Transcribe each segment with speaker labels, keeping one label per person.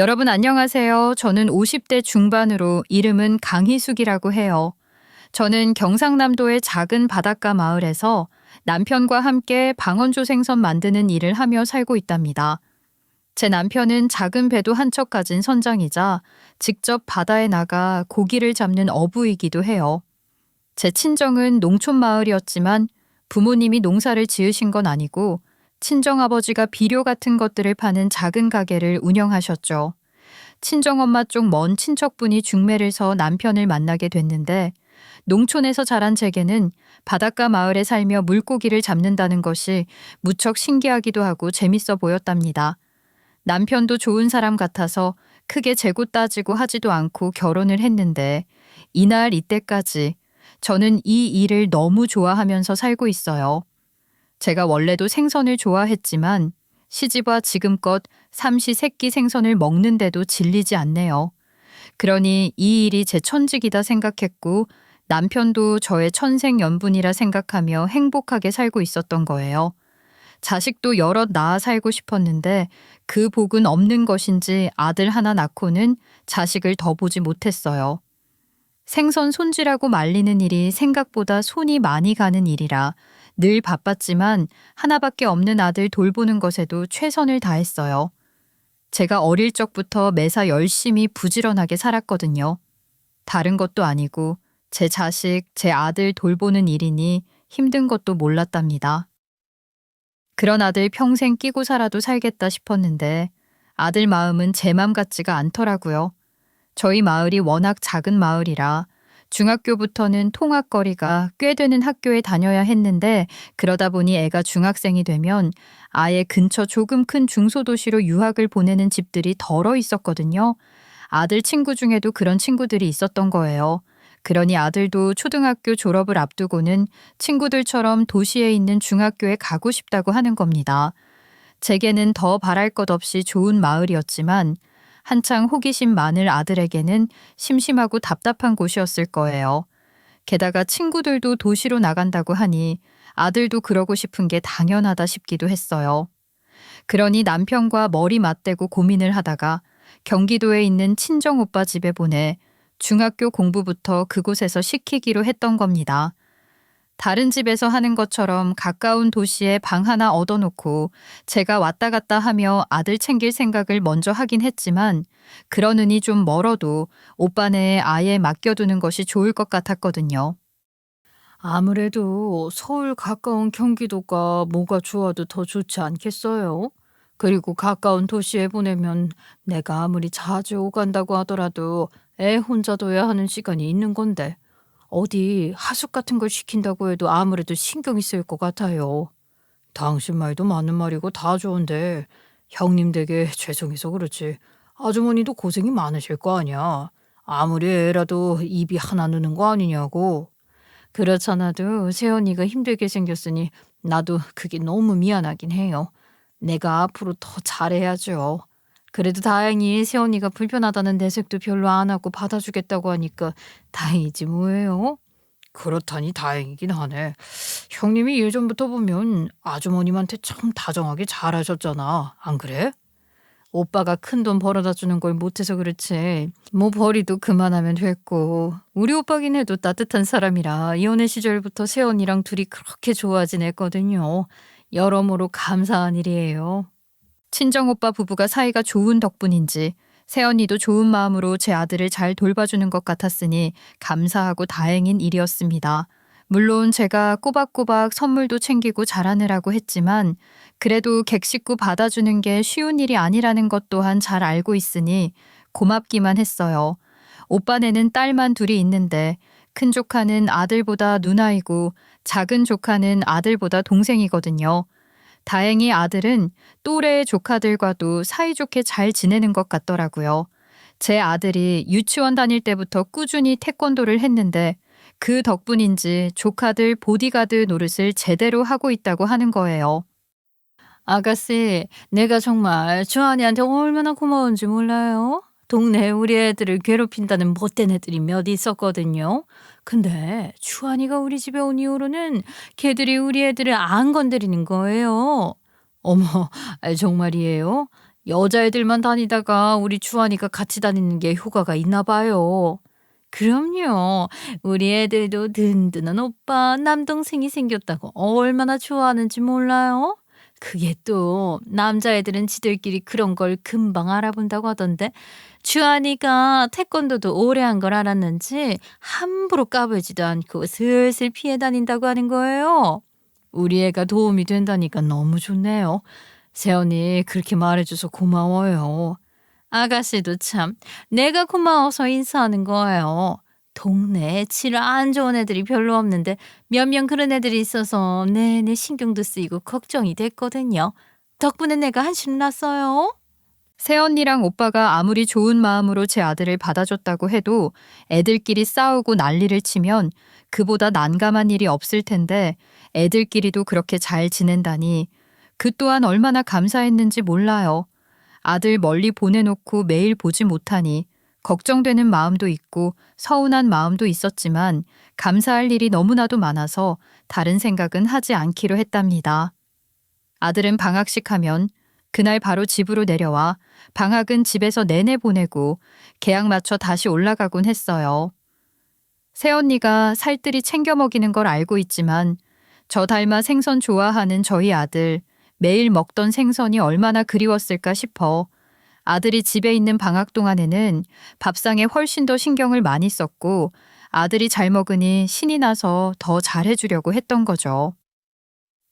Speaker 1: 여러분 안녕하세요. 저는 50대 중반으로 이름은 강희숙이라고 해요. 저는 경상남도의 작은 바닷가 마을에서 남편과 함께 방언조 생선 만드는 일을 하며 살고 있답니다. 제 남편은 작은 배도 한 척 가진 선장이자 직접 바다에 나가 고기를 잡는 어부이기도 해요. 제 친정은 농촌 마을이었지만 부모님이 농사를 지으신 건 아니고 친정아버지가 비료 같은 것들을 파는 작은 가게를 운영하셨죠. 친정엄마 쪽 먼 친척분이 중매를 서 남편을 만나게 됐는데 농촌에서 자란 제게는 바닷가 마을에 살며 물고기를 잡는다는 것이 무척 신기하기도 하고 재밌어 보였답니다. 남편도 좋은 사람 같아서 크게 재고 따지고 하지도 않고 결혼을 했는데 이날 이때까지 저는 이 일을 너무 좋아하면서 살고 있어요. 제가 원래도 생선을 좋아했지만 시집와 지금껏 삼시세끼 생선을 먹는데도 질리지 않네요. 그러니 이 일이 제 천직이다 생각했고 남편도 저의 천생연분이라 생각하며 행복하게 살고 있었던 거예요. 자식도 여럿 낳아 살고 싶었는데 그 복은 없는 것인지 아들 하나 낳고는 자식을 더 보지 못했어요. 생선 손질하고 말리는 일이 생각보다 손이 많이 가는 일이라 늘 바빴지만 하나밖에 없는 아들 돌보는 것에도 최선을 다했어요. 제가 어릴 적부터 매사 열심히 부지런하게 살았거든요. 다른 것도 아니고 제 자식, 제 아들 돌보는 일이니 힘든 것도 몰랐답니다. 그런 아들 평생 끼고 살아도 살겠다 싶었는데 아들 마음은 제 맘 같지가 않더라고요. 저희 마을이 워낙 작은 마을이라 중학교부터는 통학거리가 꽤 되는 학교에 다녀야 했는데 그러다 보니 애가 중학생이 되면 아예 근처 조금 큰 중소도시로 유학을 보내는 집들이 덜어 있었거든요. 아들 친구 중에도 그런 친구들이 있었던 거예요. 그러니 아들도 초등학교 졸업을 앞두고는 친구들처럼 도시에 있는 중학교에 가고 싶다고 하는 겁니다. 제게는 더 바랄 것 없이 좋은 마을이었지만 한창 호기심 많을 아들에게는 심심하고 답답한 곳이었을 거예요. 게다가 친구들도 도시로 나간다고 하니 아들도 그러고 싶은 게 당연하다 싶기도 했어요. 그러니 남편과 머리 맞대고 고민을 하다가 경기도에 있는 친정오빠 집에 보내 중학교 공부부터 그곳에서 시키기로 했던 겁니다. 다른 집에서 하는 것처럼 가까운 도시에 방 하나 얻어놓고 제가 왔다 갔다 하며 아들 챙길 생각을 먼저 하긴 했지만 그러느니 좀 멀어도 오빠네에 아예 맡겨두는 것이 좋을 것 같았거든요.
Speaker 2: 아무래도 서울 가까운 경기도가 뭐가 좋아도 더 좋지 않겠어요? 그리고 가까운 도시에 보내면 내가 아무리 자주 오간다고 하더라도 애 혼자 둬야 하는 시간이 있는 건데 어디 하숙 같은 걸 시킨다고 해도 아무래도 신경이 쓰일 것 같아요. 당신 말도 맞는 말이고 다 좋은데 형님 댁에 죄송해서 그렇지 아주머니도 고생이 많으실 거 아니야. 아무리 애라도 입이 하나 느는 거 아니냐고. 그렇잖아도 세연이가 힘들게 생겼으니 나도 그게 너무 미안하긴 해요. 내가 앞으로 더 잘해야죠. 그래도 다행히 세연이가 불편하다는 내색도 별로 안 하고 받아주겠다고 하니까 다행이지 뭐예요. 그렇다니 다행이긴 하네. 형님이 예전부터 보면 아주머님한테 참 다정하게 잘하셨잖아. 안 그래? 오빠가 큰돈 벌어다 주는 걸 못해서 그렇지. 뭐 벌이도 그만하면 됐고. 우리 오빠긴 해도 따뜻한 사람이라 연애 시절부터 세연이랑 둘이 그렇게 좋아 지냈거든요. 여러모로 감사한 일이에요.
Speaker 1: 친정오빠 부부가 사이가 좋은 덕분인지 새언니도 좋은 마음으로 제 아들을 잘 돌봐주는 것 같았으니 감사하고 다행인 일이었습니다. 물론 제가 꼬박꼬박 선물도 챙기고 잘하느라고 했지만 그래도 객식구 받아주는 게 쉬운 일이 아니라는 것 또한 잘 알고 있으니 고맙기만 했어요. 오빠네는 딸만 둘이 있는데 큰 조카는 아들보다 누나이고 작은 조카는 아들보다 동생이거든요. 다행히 아들은 또래의 조카들과도 사이좋게 잘 지내는 것 같더라고요. 제 아들이 유치원 다닐 때부터 꾸준히 태권도를 했는데 그 덕분인지 조카들 보디가드 노릇을 제대로 하고 있다고 하는 거예요.
Speaker 2: 아가씨, 내가 정말 주한이한테 얼마나 고마운지 몰라요? 동네에 우리 애들을 괴롭힌다는 못된 애들이 몇 있었거든요. 근데 주한이가 우리 집에 온 이후로는 걔들이 우리 애들을 안 건드리는 거예요. 어머, 정말이에요? 여자애들만 다니다가 우리 주한이가 같이 다니는 게 효과가 있나 봐요. 그럼요. 우리 애들도 든든한 오빠, 남동생이 생겼다고 얼마나 좋아하는지 몰라요? 그게 또 남자애들은 지들끼리 그런 걸 금방 알아본다고 하던데 주한이가 태권도도 오래 한 걸 알았는지 함부로 까불지도 않고 슬슬 피해 다닌다고 하는 거예요. 우리 애가 도움이 된다니까 너무 좋네요. 세연이 그렇게 말해줘서 고마워요. 아가씨도 참 내가 고마워서 인사하는 거예요. 동네에 질 안 좋은 애들이 별로 없는데 몇 명 그런 애들이 있어서 내내 신경도 쓰이고 걱정이 됐거든요. 덕분에 내가 한숨 났어요.
Speaker 1: 새언니랑 오빠가 아무리 좋은 마음으로 제 아들을 받아줬다고 해도 애들끼리 싸우고 난리를 치면 그보다 난감한 일이 없을 텐데 애들끼리도 그렇게 잘 지낸다니 그 또한 얼마나 감사했는지 몰라요. 아들 멀리 보내놓고 매일 보지 못하니 걱정되는 마음도 있고 서운한 마음도 있었지만 감사할 일이 너무나도 많아서 다른 생각은 하지 않기로 했답니다. 아들은 방학식 하면 그날 바로 집으로 내려와 방학은 집에서 내내 보내고 개학 맞춰 다시 올라가곤 했어요. 새언니가 살뜰히 챙겨 먹이는 걸 알고 있지만 저 닮아 생선 좋아하는 저희 아들 매일 먹던 생선이 얼마나 그리웠을까 싶어 아들이 집에 있는 방학 동안에는 밥상에 훨씬 더 신경을 많이 썼고 아들이 잘 먹으니 신이 나서 더 잘해주려고 했던 거죠.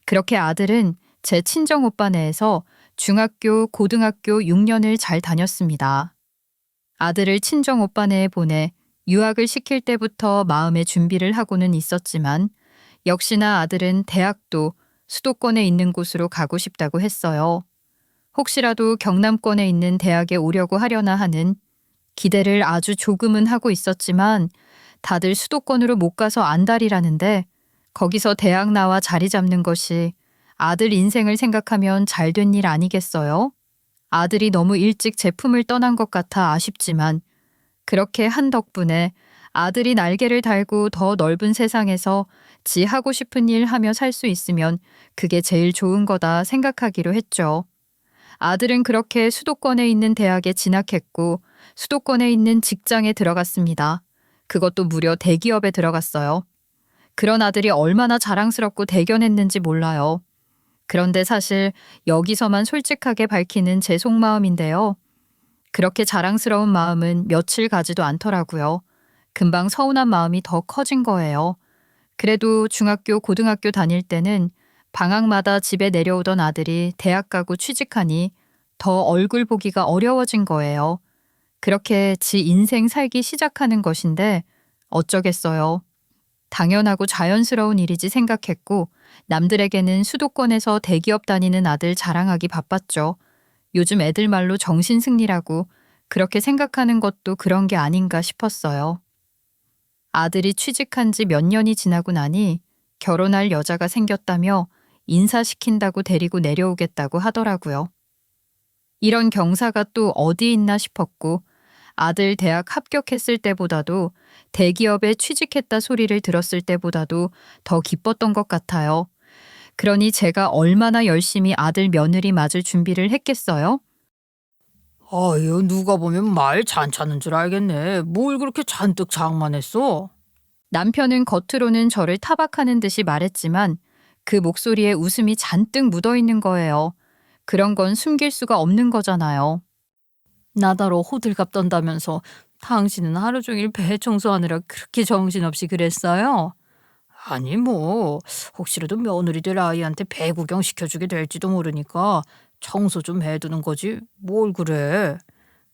Speaker 1: 그렇게 아들은 제 친정 오빠네에서 중학교, 고등학교 6년을 잘 다녔습니다. 아들을 친정 오빠네에 보내 유학을 시킬 때부터 마음의 준비를 하고는 있었지만 역시나 아들은 대학도 수도권에 있는 곳으로 가고 싶다고 했어요. 혹시라도 경남권에 있는 대학에 오려고 하려나 하는 기대를 아주 조금은 하고 있었지만 다들 수도권으로 못 가서 안달이라는데 거기서 대학 나와 자리 잡는 것이 아들 인생을 생각하면 잘된 일 아니겠어요? 아들이 너무 일찍 제품을 떠난 것 같아 아쉽지만 그렇게 한 덕분에 아들이 날개를 달고 더 넓은 세상에서 지 하고 싶은 일 하며 살 수 있으면 그게 제일 좋은 거다 생각하기로 했죠. 아들은 그렇게 수도권에 있는 대학에 진학했고 수도권에 있는 직장에 들어갔습니다. 그것도 무려 대기업에 들어갔어요. 그런 아들이 얼마나 자랑스럽고 대견했는지 몰라요. 그런데 사실 여기서만 솔직하게 밝히는 제 속마음인데요. 그렇게 자랑스러운 마음은 며칠 가지도 않더라고요. 금방 서운한 마음이 더 커진 거예요. 그래도 중학교, 고등학교 다닐 때는 방학마다 집에 내려오던 아들이 대학 가고 취직하니 더 얼굴 보기가 어려워진 거예요. 그렇게 지 인생 살기 시작하는 것인데 어쩌겠어요. 당연하고 자연스러운 일이지 생각했고 남들에게는 수도권에서 대기업 다니는 아들 자랑하기 바빴죠. 요즘 애들 말로 정신승리라고 그렇게 생각하는 것도 그런 게 아닌가 싶었어요. 아들이 취직한 지 몇 년이 지나고 나니 결혼할 여자가 생겼다며 인사시킨다고 데리고 내려오겠다고 하더라고요. 이런 경사가 또 어디 있나 싶었고 아들 대학 합격했을 때보다도 대기업에 취직했다 소리를 들었을 때보다도 더 기뻤던 것 같아요. 그러니 제가 얼마나 열심히 아들 며느리 맞을 준비를 했겠어요?
Speaker 2: 아유, 누가 보면 말 잔찮은 줄 알겠네. 뭘 그렇게 잔뜩 장만했어?
Speaker 1: 남편은 겉으로는 저를 타박하는 듯이 말했지만 그 목소리에 웃음이 잔뜩 묻어 있는 거예요. 그런 건 숨길 수가 없는 거잖아요.
Speaker 2: 나더러 호들갑 떤다면서 당신은 하루 종일 배 청소하느라 그렇게 정신없이 그랬어요? 아니 뭐 혹시라도 며느리 될 아이한테 배 구경 시켜주게 될지도 모르니까 청소 좀 해두는 거지 뭘 그래.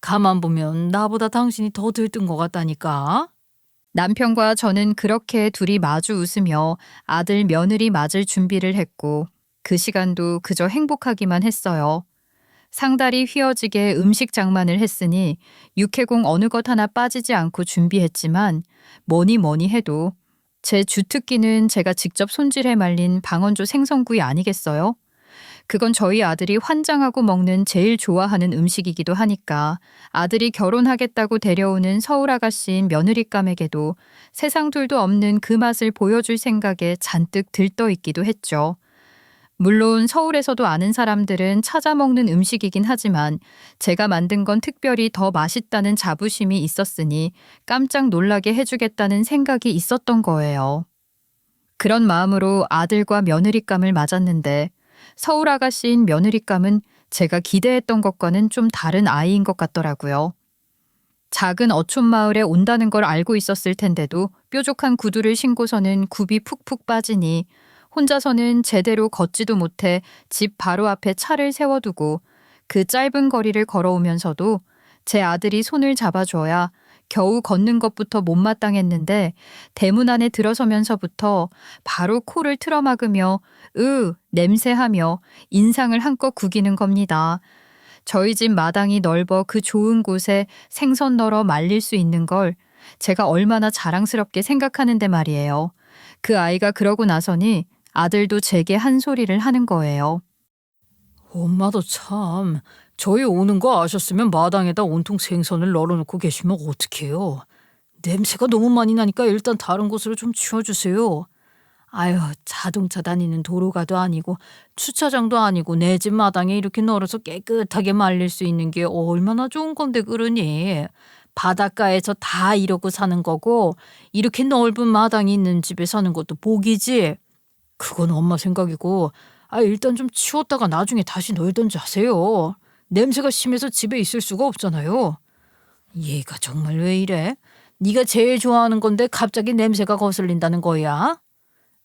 Speaker 2: 가만 보면 나보다 당신이 더 들뜬 것 같다니까.
Speaker 1: 남편과 저는 그렇게 둘이 마주 웃으며 아들 며느리 맞을 준비를 했고 그 시간도 그저 행복하기만 했어요. 상다리 휘어지게 음식 장만을 했으니 육해공 어느 것 하나 빠지지 않고 준비했지만 뭐니 해도 제 주특기는 제가 직접 손질해 말린 방언조 생선구이 아니겠어요? 그건 저희 아들이 환장하고 먹는 제일 좋아하는 음식이기도 하니까 아들이 결혼하겠다고 데려오는 서울 아가씨인 며느리감에게도 세상 둘도 없는 그 맛을 보여줄 생각에 잔뜩 들떠 있기도 했죠. 물론 서울에서도 아는 사람들은 찾아 먹는 음식이긴 하지만 제가 만든 건 특별히 더 맛있다는 자부심이 있었으니 깜짝 놀라게 해주겠다는 생각이 있었던 거예요. 그런 마음으로 아들과 며느리감을 맞았는데 서울 아가씨인 며느리감은 제가 기대했던 것과는 좀 다른 아이인 것 같더라고요. 작은 어촌 마을에 온다는 걸 알고 있었을 텐데도 뾰족한 구두를 신고서는 굽이 푹푹 빠지니 혼자서는 제대로 걷지도 못해 집 바로 앞에 차를 세워두고 그 짧은 거리를 걸어오면서도 제 아들이 손을 잡아줘야 겨우 걷는 것부터 못마땅했는데 대문 안에 들어서면서부터 바로 코를 틀어막으며 냄새하며 인상을 한껏 구기는 겁니다. 저희 집 마당이 넓어 그 좋은 곳에 생선 널어 말릴 수 있는 걸 제가 얼마나 자랑스럽게 생각하는데 말이에요. 그 아이가 그러고 나서니 아들도 제게 한 소리를 하는 거예요.
Speaker 2: 엄마도 참, 저희 오는 거 아셨으면 마당에다 온통 생선을 널어놓고 계시면 어떡해요. 냄새가 너무 많이 나니까 일단 다른 곳으로 좀 치워주세요. 아유, 자동차 다니는 도로가도 아니고 주차장도 아니고 내 집 마당에 이렇게 널어서 깨끗하게 말릴 수 있는 게 얼마나 좋은 건데 그러니. 바닷가에서 다 이러고 사는 거고 이렇게 넓은 마당이 있는 집에 사는 것도 복이지. 그건 엄마 생각이고 일단 좀 치웠다가 나중에 다시 널던지 하세요. 냄새가 심해서 집에 있을 수가 없잖아요. 얘가 정말 왜 이래? 네가 제일 좋아하는 건데 갑자기 냄새가 거슬린다는 거야?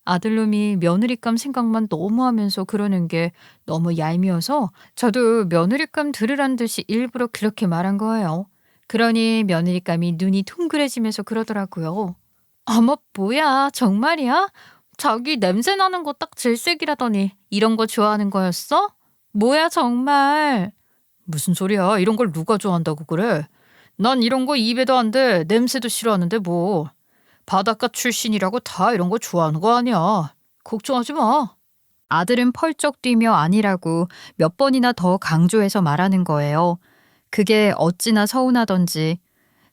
Speaker 1: 아들놈이 며느리감 생각만 너무 하면서 그러는 게 너무 얄미워서 저도 며느리감 들으란 듯이 일부러 그렇게 말한 거예요. 그러니 며느리감이 눈이 둥그레지면서 그러더라고요. 어머, 뭐야, 정말이야? 자기 냄새 나는 거 딱 질색이라더니 이런 거 좋아하는 거였어? 뭐야, 정말.
Speaker 2: 무슨 소리야? 이런 걸 누가 좋아한다고 그래? 난 이런 거 입에도 안 돼. 냄새도 싫어하는데 뭐. 바닷가 출신이라고 다 이런 거 좋아하는 거 아니야. 걱정하지 마.
Speaker 1: 아들은 펄쩍 뛰며 아니라고 몇 번이나 더 강조해서 말하는 거예요. 그게 어찌나 서운하던지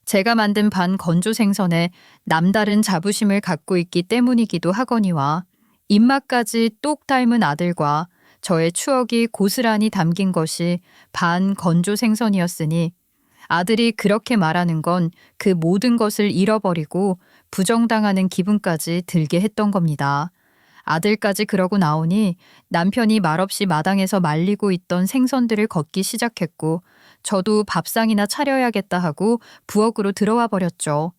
Speaker 1: 제가 만든 반 건조 생선에 남다른 자부심을 갖고 있기 때문이기도 하거니와 입맛까지 똑 닮은 아들과 저의 추억이 고스란히 담긴 것이 반 건조 생선이었으니 아들이 그렇게 말하는 건 그 모든 것을 잃어버리고 부정당하는 기분까지 들게 했던 겁니다. 아들까지 그러고 나오니 남편이 말없이 마당에서 말리고 있던 생선들을 걷기 시작했고 저도 밥상이나 차려야겠다 하고 부엌으로 들어와 버렸죠.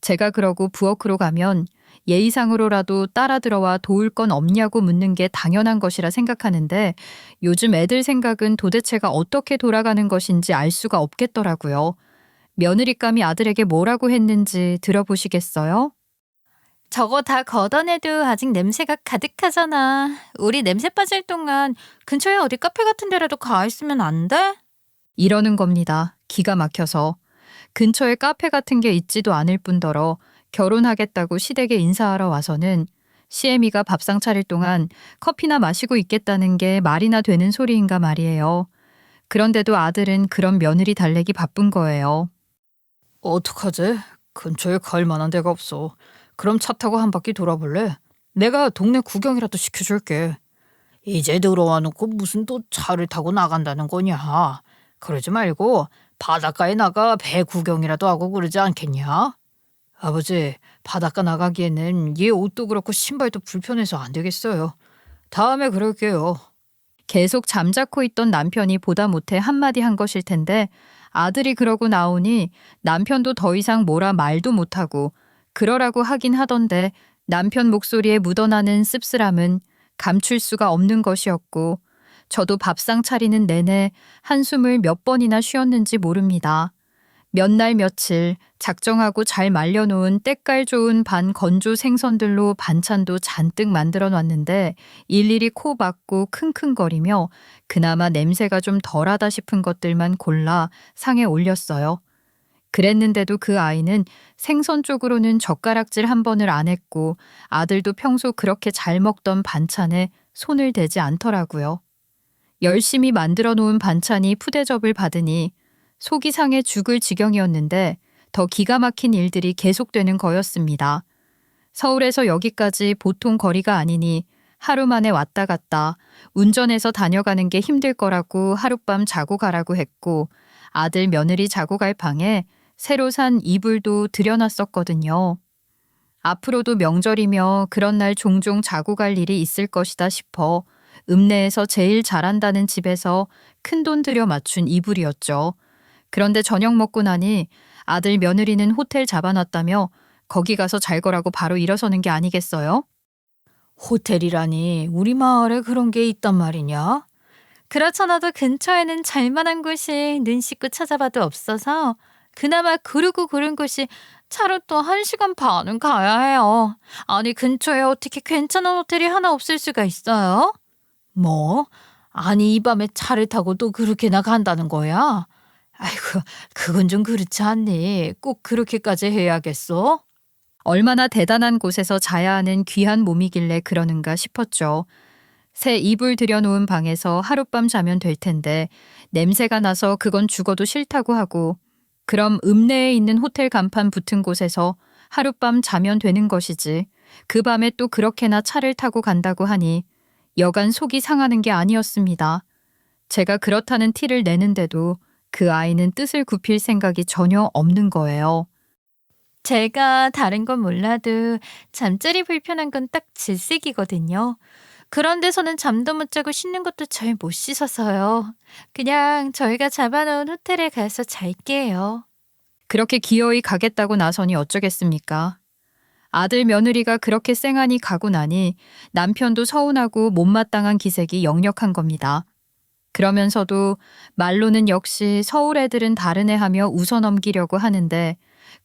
Speaker 1: 제가 그러고 부엌으로 가면 예의상으로라도 따라 들어와 도울 건 없냐고 묻는 게 당연한 것이라 생각하는데 요즘 애들 생각은 도대체가 어떻게 돌아가는 것인지 알 수가 없겠더라고요. 며느리감이 아들에게 뭐라고 했는지 들어보시겠어요?
Speaker 2: 저거 다 걷어내도 아직 냄새가 가득하잖아. 우리 냄새 빠질 동안 근처에 어디 카페 같은 데라도 가 있으면 안 돼?
Speaker 1: 이러는 겁니다. 기가 막혀서. 근처에 카페 같은 게 있지도 않을 뿐더러 결혼하겠다고 시댁에 인사하러 와서는 시애미가 밥상 차릴 동안 커피나 마시고 있겠다는 게 말이나 되는 소리인가 말이에요. 그런데도 아들은 그런 며느리 달래기 바쁜 거예요.
Speaker 2: 어떡하지? 근처에 갈 만한 데가 없어. 그럼 차 타고 한 바퀴 돌아볼래? 내가 동네 구경이라도 시켜줄게. 이제 들어와 놓고 무슨 또 차를 타고 나간다는 거냐? 그러지 말고 바닷가에 나가 배 구경이라도 하고 그러지 않겠냐? 아버지, 바닷가 나가기에는 얘 옷도 그렇고 신발도 불편해서 안 되겠어요. 다음에 그럴게요.
Speaker 1: 계속 잠자코 있던 남편이 보다 못해 한마디 한 것일 텐데 아들이 그러고 나오니 남편도 더 이상 뭐라 말도 못하고 그러라고 하긴 하던데 남편 목소리에 묻어나는 씁쓸함은 감출 수가 없는 것이었고 저도 밥상 차리는 내내 한숨을 몇 번이나 쉬었는지 모릅니다. 몇 날 며칠 작정하고 잘 말려놓은 때깔 좋은 반 건조 생선들로 반찬도 잔뜩 만들어 놨는데 일일이 코 막고 킁킁거리며 그나마 냄새가 좀 덜하다 싶은 것들만 골라 상에 올렸어요. 그랬는데도 그 아이는 생선 쪽으로는 젓가락질 한 번을 안 했고 아들도 평소 그렇게 잘 먹던 반찬에 손을 대지 않더라고요. 열심히 만들어 놓은 반찬이 푸대접을 받으니 속이 상해 죽을 지경이었는데 더 기가 막힌 일들이 계속되는 거였습니다. 서울에서 여기까지 보통 거리가 아니니 하루 만에 왔다 갔다 운전해서 다녀가는 게 힘들 거라고 하룻밤 자고 가라고 했고 아들 며느리 자고 갈 방에 새로 산 이불도 들여놨었거든요. 앞으로도 명절이며 그런 날 종종 자고 갈 일이 있을 것이다 싶어 읍내에서 제일 잘한다는 집에서 큰돈 들여 맞춘 이불이었죠. 그런데 저녁 먹고 나니 아들 며느리는 호텔 잡아놨다며 거기 가서 잘 거라고 바로 일어서는 게 아니겠어요?
Speaker 2: 호텔이라니 우리 마을에 그런 게 있단 말이냐? 그렇잖아도 근처에는 잘만한 곳이 눈 씻고 찾아봐도 없어서 그나마 그르고 그른 곳이 차로 또 1시간 반은 가야 해요. 아니 근처에 어떻게 괜찮은 호텔이 하나 없을 수가 있어요? 뭐? 아니 이 밤에 차를 타고 또 그렇게나 간다는 거야? 아이고 그건 좀 그렇지 않니? 꼭 그렇게까지 해야겠어?
Speaker 1: 얼마나 대단한 곳에서 자야 하는 귀한 몸이길래 그러는가 싶었죠. 새 이불 들여놓은 방에서 하룻밤 자면 될 텐데 냄새가 나서 그건 죽어도 싫다고 하고 그럼 읍내에 있는 호텔 간판 붙은 곳에서 하룻밤 자면 되는 것이지 그 밤에 또 그렇게나 차를 타고 간다고 하니 여간 속이 상하는 게 아니었습니다. 제가 그렇다는 티를 내는데도 그 아이는 뜻을 굽힐 생각이 전혀 없는 거예요.
Speaker 2: 제가 다른 건 몰라도 잠자리 불편한 건 딱 질색이거든요. 그런 데서는 잠도 못 자고 씻는 것도 잘 못 씻어서요. 그냥 저희가 잡아놓은 호텔에 가서 잘게요.
Speaker 1: 그렇게 기어이 가겠다고 나서니 어쩌겠습니까? 아들 며느리가 그렇게 쌩하니 가고 나니 남편도 서운하고 못마땅한 기색이 역력한 겁니다. 그러면서도 말로는 역시 서울 애들은 다르네 하며 웃어넘기려고 하는데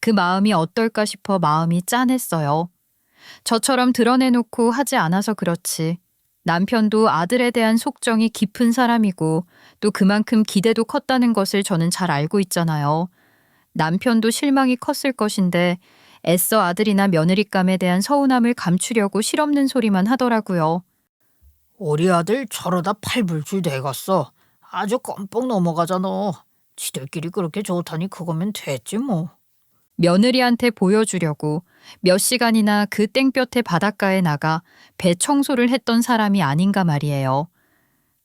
Speaker 1: 그 마음이 어떨까 싶어 마음이 짠했어요. 저처럼 드러내놓고 하지 않아서 그렇지. 남편도 아들에 대한 속정이 깊은 사람이고 또 그만큼 기대도 컸다는 것을 저는 잘 알고 있잖아요. 남편도 실망이 컸을 것인데 애써 아들이나 며느리감에 대한 서운함을 감추려고 실없는 소리만 하더라고요.
Speaker 2: 우리 아들 저러다 팔불출 돼갔어. 아주 껌뻑 넘어가잖아. 지들끼리 그렇게 좋다니 그거면 됐지 뭐.
Speaker 1: 며느리한테 보여주려고 몇 시간이나 그 땡볕의 바닷가에 나가 배 청소를 했던 사람이 아닌가 말이에요.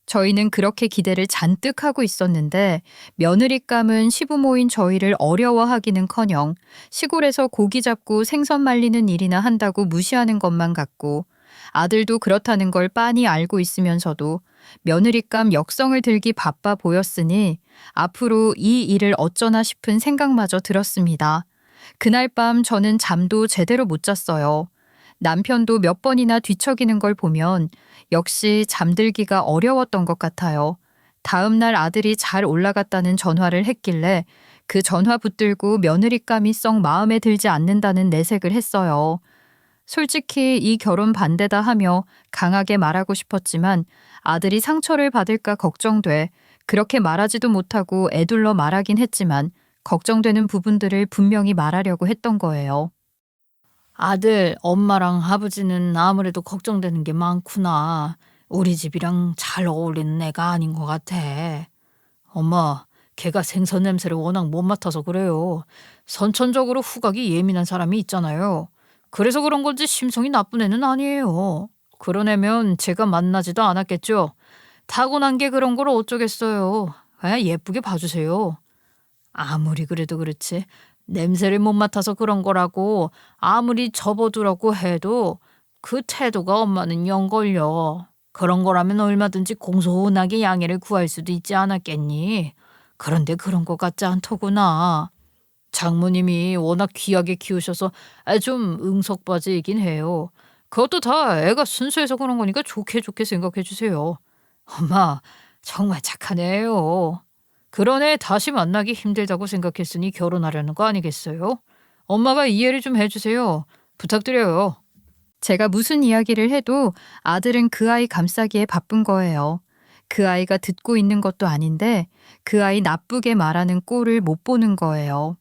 Speaker 1: 저희는 그렇게 기대를 잔뜩 하고 있었는데 며느리감은 시부모인 저희를 어려워하기는커녕 시골에서 고기 잡고 생선 말리는 일이나 한다고 무시하는 것만 같고 아들도 그렇다는 걸 빤히 알고 있으면서도 며느리감 역성을 들기 바빠 보였으니 앞으로 이 일을 어쩌나 싶은 생각마저 들었습니다. 그날 밤 저는 잠도 제대로 못 잤어요. 남편도 몇 번이나 뒤척이는 걸 보면 역시 잠들기가 어려웠던 것 같아요. 다음 날 아들이 잘 올라갔다는 전화를 했길래 그 전화 붙들고 며느리감이 썩 마음에 들지 않는다는 내색을 했어요. 솔직히 이 결혼 반대다 하며 강하게 말하고 싶었지만 아들이 상처를 받을까 걱정돼 그렇게 말하지도 못하고 애둘러 말하긴 했지만 걱정되는 부분들을 분명히 말하려고 했던 거예요.
Speaker 2: 아들, 엄마랑 아버지는 아무래도 걱정되는 게 많구나. 우리 집이랑 잘 어울리는 애가 아닌 것 같아. 엄마, 걔가 생선 냄새를 워낙 못 맡아서 그래요. 선천적으로 후각이 예민한 사람이 있잖아요. 그래서 그런 건지 심성이 나쁜 애는 아니에요. 그런 애면 제가 만나지도 않았겠죠. 타고난 게 그런 걸 어쩌겠어요. 예쁘게 봐주세요. 아무리 그래도 그렇지. 냄새를 못 맡아서 그런 거라고 아무리 접어두라고 해도 그 태도가 엄마는 영 걸려. 그런 거라면 얼마든지 공손하게 양해를 구할 수도 있지 않았겠니? 그런데 그런 것 같지 않더구나. 장모님이 워낙 귀하게 키우셔서 좀 응석바지이긴 해요. 그것도 다 애가 순수해서 그런 거니까 좋게 좋게 생각해 주세요. 엄마, 정말 착한 애예요. 그런 애 다시 만나기 힘들다고 생각했으니 결혼하려는 거 아니겠어요? 엄마가 이해를 좀 해주세요. 부탁드려요.
Speaker 1: 제가 무슨 이야기를 해도 아들은 그 아이 감싸기에 바쁜 거예요. 그 아이가 듣고 있는 것도 아닌데 그 아이 나쁘게 말하는 꼴을 못 보는 거예요.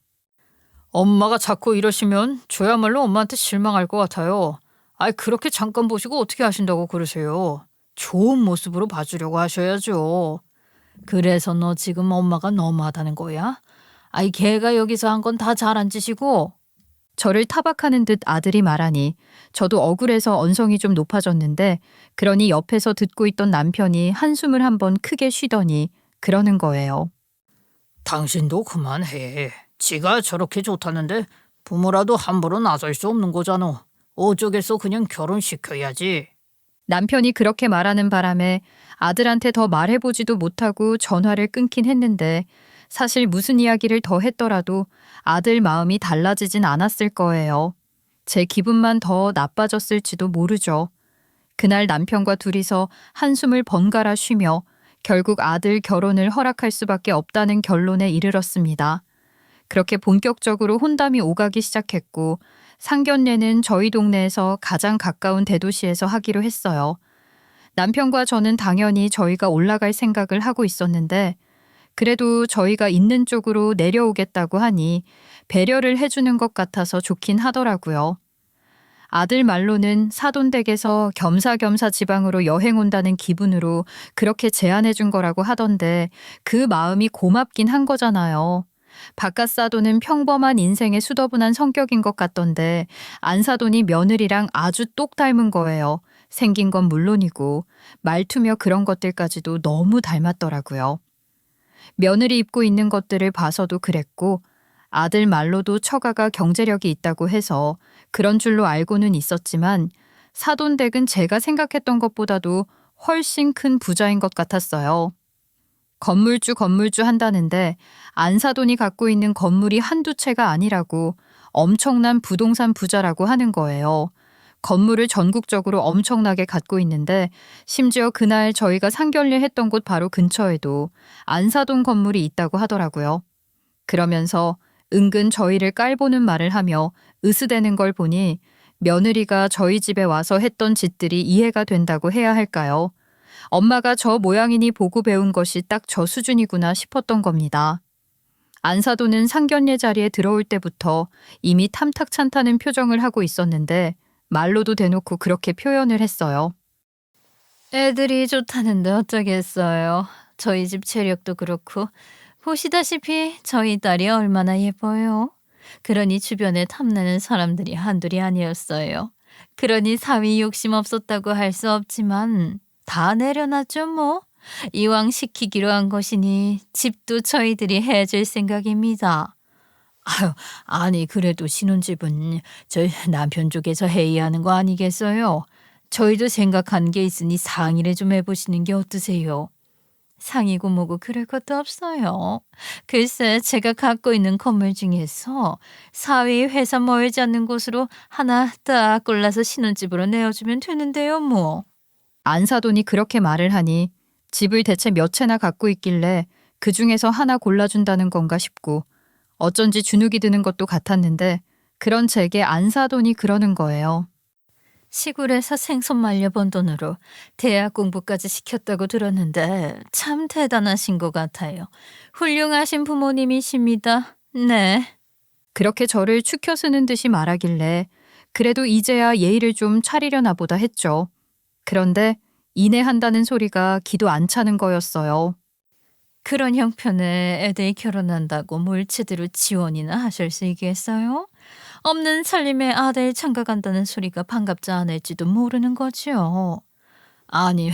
Speaker 2: 엄마가 자꾸 이러시면 저야말로 엄마한테 실망할 것 같아요. 그렇게 잠깐 보시고 어떻게 하신다고 그러세요? 좋은 모습으로 봐주려고 하셔야죠. 그래서 너 지금 엄마가 너무하다는 거야? 걔가 여기서 한 건 다 잘한 짓이고
Speaker 1: 저를 타박하는 듯 아들이 말하니 저도 억울해서 언성이 좀 높아졌는데 그러니 옆에서 듣고 있던 남편이 한숨을 한번 크게 쉬더니 그러는 거예요.
Speaker 2: 당신도 그만해. 지가 저렇게 좋다는데 부모라도 함부로 나설 수 없는 거잖아. 어쩌겠어, 그냥 결혼시켜야지.
Speaker 1: 남편이 그렇게 말하는 바람에 아들한테 더 말해보지도 못하고 전화를 끊긴 했는데 사실 무슨 이야기를 더 했더라도 아들 마음이 달라지진 않았을 거예요. 제 기분만 더 나빠졌을지도 모르죠. 그날 남편과 둘이서 한숨을 번갈아 쉬며 결국 아들 결혼을 허락할 수밖에 없다는 결론에 이르렀습니다. 그렇게 본격적으로 혼담이 오가기 시작했고 상견례는 저희 동네에서 가장 가까운 대도시에서 하기로 했어요. 남편과 저는 당연히 저희가 올라갈 생각을 하고 있었는데 그래도 저희가 있는 쪽으로 내려오겠다고 하니 배려를 해주는 것 같아서 좋긴 하더라고요. 아들 말로는 사돈댁에서 겸사겸사 지방으로 여행 온다는 기분으로 그렇게 제안해 준 거라고 하던데 그 마음이 고맙긴 한 거잖아요. 바깥 사돈은 평범한 인생의 수더분한 성격인 것 같던데 안사돈이 며느리랑 아주 똑 닮은 거예요. 생긴 건 물론이고 말투며 그런 것들까지도 너무 닮았더라고요. 며느리 입고 있는 것들을 봐서도 그랬고 아들 말로도 처가가 경제력이 있다고 해서 그런 줄로 알고는 있었지만 사돈댁은 제가 생각했던 것보다도 훨씬 큰 부자인 것 같았어요. 건물주 한다는데 안사돈이 갖고 있는 건물이 한두 채가 아니라고 엄청난 부동산 부자라고 하는 거예요. 건물을 전국적으로 엄청나게 갖고 있는데 심지어 그날 저희가 상견례 했던 곳 바로 근처에도 안사돈 건물이 있다고 하더라고요. 그러면서 은근 저희를 깔보는 말을 하며 으스대는 걸 보니 며느리가 저희 집에 와서 했던 짓들이 이해가 된다고 해야 할까요? 엄마가 저 모양이니 보고 배운 것이 딱 저 수준이구나 싶었던 겁니다. 안사돈은 상견례 자리에 들어올 때부터 이미 탐탁찬다는 표정을 하고 있었는데 말로도 대놓고 그렇게 표현을 했어요.
Speaker 2: 애들이 좋다는데 어쩌겠어요. 저희 집 체력도 그렇고 보시다시피 저희 딸이 얼마나 예뻐요. 그러니 주변에 탐내는 사람들이 한둘이 아니었어요. 그러니 사위 욕심 없었다고 할 수 없지만 다 내려놨죠 뭐. 이왕 시키기로 한 것이니 집도 저희들이 해줄 생각입니다. 아유, 아니 그래도 신혼집은 저희 남편 쪽에서 해야 하는 거 아니겠어요? 저희도 생각한 게 있으니 상의를 좀 해보시는 게 어떠세요? 상이고 뭐고 그럴 것도 없어요. 글쎄 제가 갖고 있는 건물 중에서 사위 회사 멀지 않는 곳으로 하나 딱 골라서 신혼집으로 내어주면 되는데요 뭐.
Speaker 1: 안사돈이 그렇게 말을 하니 집을 대체 몇 채나 갖고 있길래 그 중에서 하나 골라준다는 건가 싶고 어쩐지 주눅이 드는 것도 같았는데 그런 제게 안사돈이 그러는 거예요.
Speaker 2: 시골에서 생선 말려본 돈으로 대학 공부까지 시켰다고 들었는데 참 대단하신 것 같아요. 훌륭하신 부모님이십니다. 네.
Speaker 1: 그렇게 저를 추켜 쓰는 듯이 말하길래 그래도 이제야 예의를 좀 차리려나 보다 했죠. 그런데 인애한다는 소리가 기도 안 차는 거였어요.
Speaker 2: 그런 형편에 애들이 결혼한다고 뭘 제대로 지원이나 하실 수 있겠어요? 없는 살림에 아들 장가간다는 소리가 반갑지 않을지도 모르는 거지요. 아니,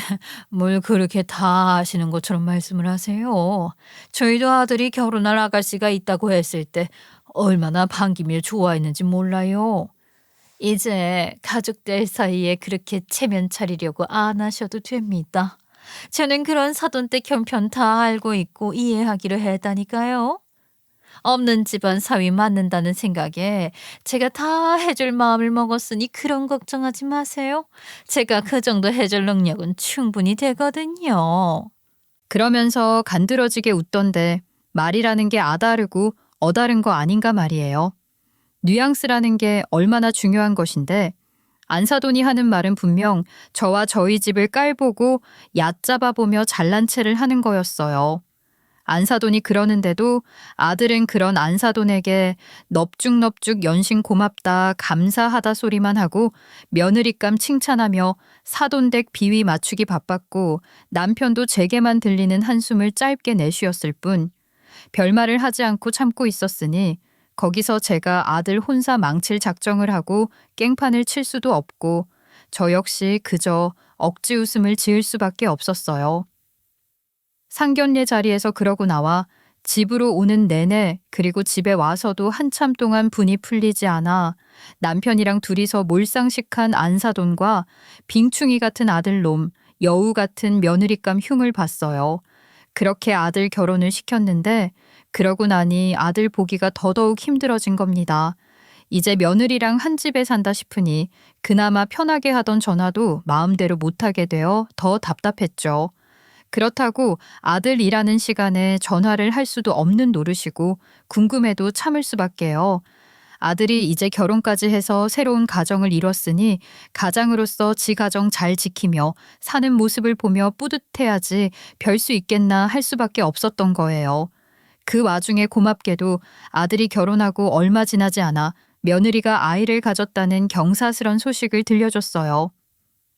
Speaker 2: 뭘 그렇게 다 아시는 것처럼 말씀을 하세요. 저희도 아들이 결혼할 아가씨가 있다고 했을 때 얼마나 반기며 좋아했는지 몰라요. 이제 가족들 사이에 그렇게 체면 차리려고 안 하셔도 됩니다. 저는 그런 사돈댁 형편 다 알고 있고 이해하기로 했다니까요. 없는 집안 사위 맞는다는 생각에 제가 다 해줄 마음을 먹었으니 그런 걱정하지 마세요. 제가 그 정도 해줄 능력은 충분히 되거든요.
Speaker 1: 그러면서 간드러지게 웃던데 말이라는 게 아다르고 어다른 거 아닌가 말이에요. 뉘앙스라는 게 얼마나 중요한 것인데 안사돈이 하는 말은 분명 저와 저희 집을 깔보고 얕잡아보며 잘난 체를 하는 거였어요. 안사돈이 그러는데도 아들은 그런 안사돈에게 넙죽넙죽 연신 고맙다 감사하다 소리만 하고 며느리감 칭찬하며 사돈댁 비위 맞추기 바빴고 남편도 제게만 들리는 한숨을 짧게 내쉬었을 뿐 별말을 하지 않고 참고 있었으니 거기서 제가 아들 혼사 망칠 작정을 하고 깽판을 칠 수도 없고 저 역시 그저 억지 웃음을 지을 수밖에 없었어요. 상견례 자리에서 그러고 나와 집으로 오는 내내 그리고 집에 와서도 한참 동안 분이 풀리지 않아 남편이랑 둘이서 몰상식한 안사돈과 빙충이 같은 아들놈, 여우 같은 며느리감 흉을 봤어요. 그렇게 아들 결혼을 시켰는데 그러고 나니 아들 보기가 더더욱 힘들어진 겁니다. 이제 며느리랑 한 집에 산다 싶으니 그나마 편하게 하던 전화도 마음대로 못하게 되어 더 답답했죠. 그렇다고 아들 일하는 시간에 전화를 할 수도 없는 노릇이고 궁금해도 참을 수밖에요. 아들이 이제 결혼까지 해서 새로운 가정을 이뤘으니 가장으로서 지 가정 잘 지키며 사는 모습을 보며 뿌듯해야지 별 수 있겠나 할 수밖에 없었던 거예요. 그 와중에 고맙게도 아들이 결혼하고 얼마 지나지 않아 며느리가 아이를 가졌다는 경사스런 소식을 들려줬어요.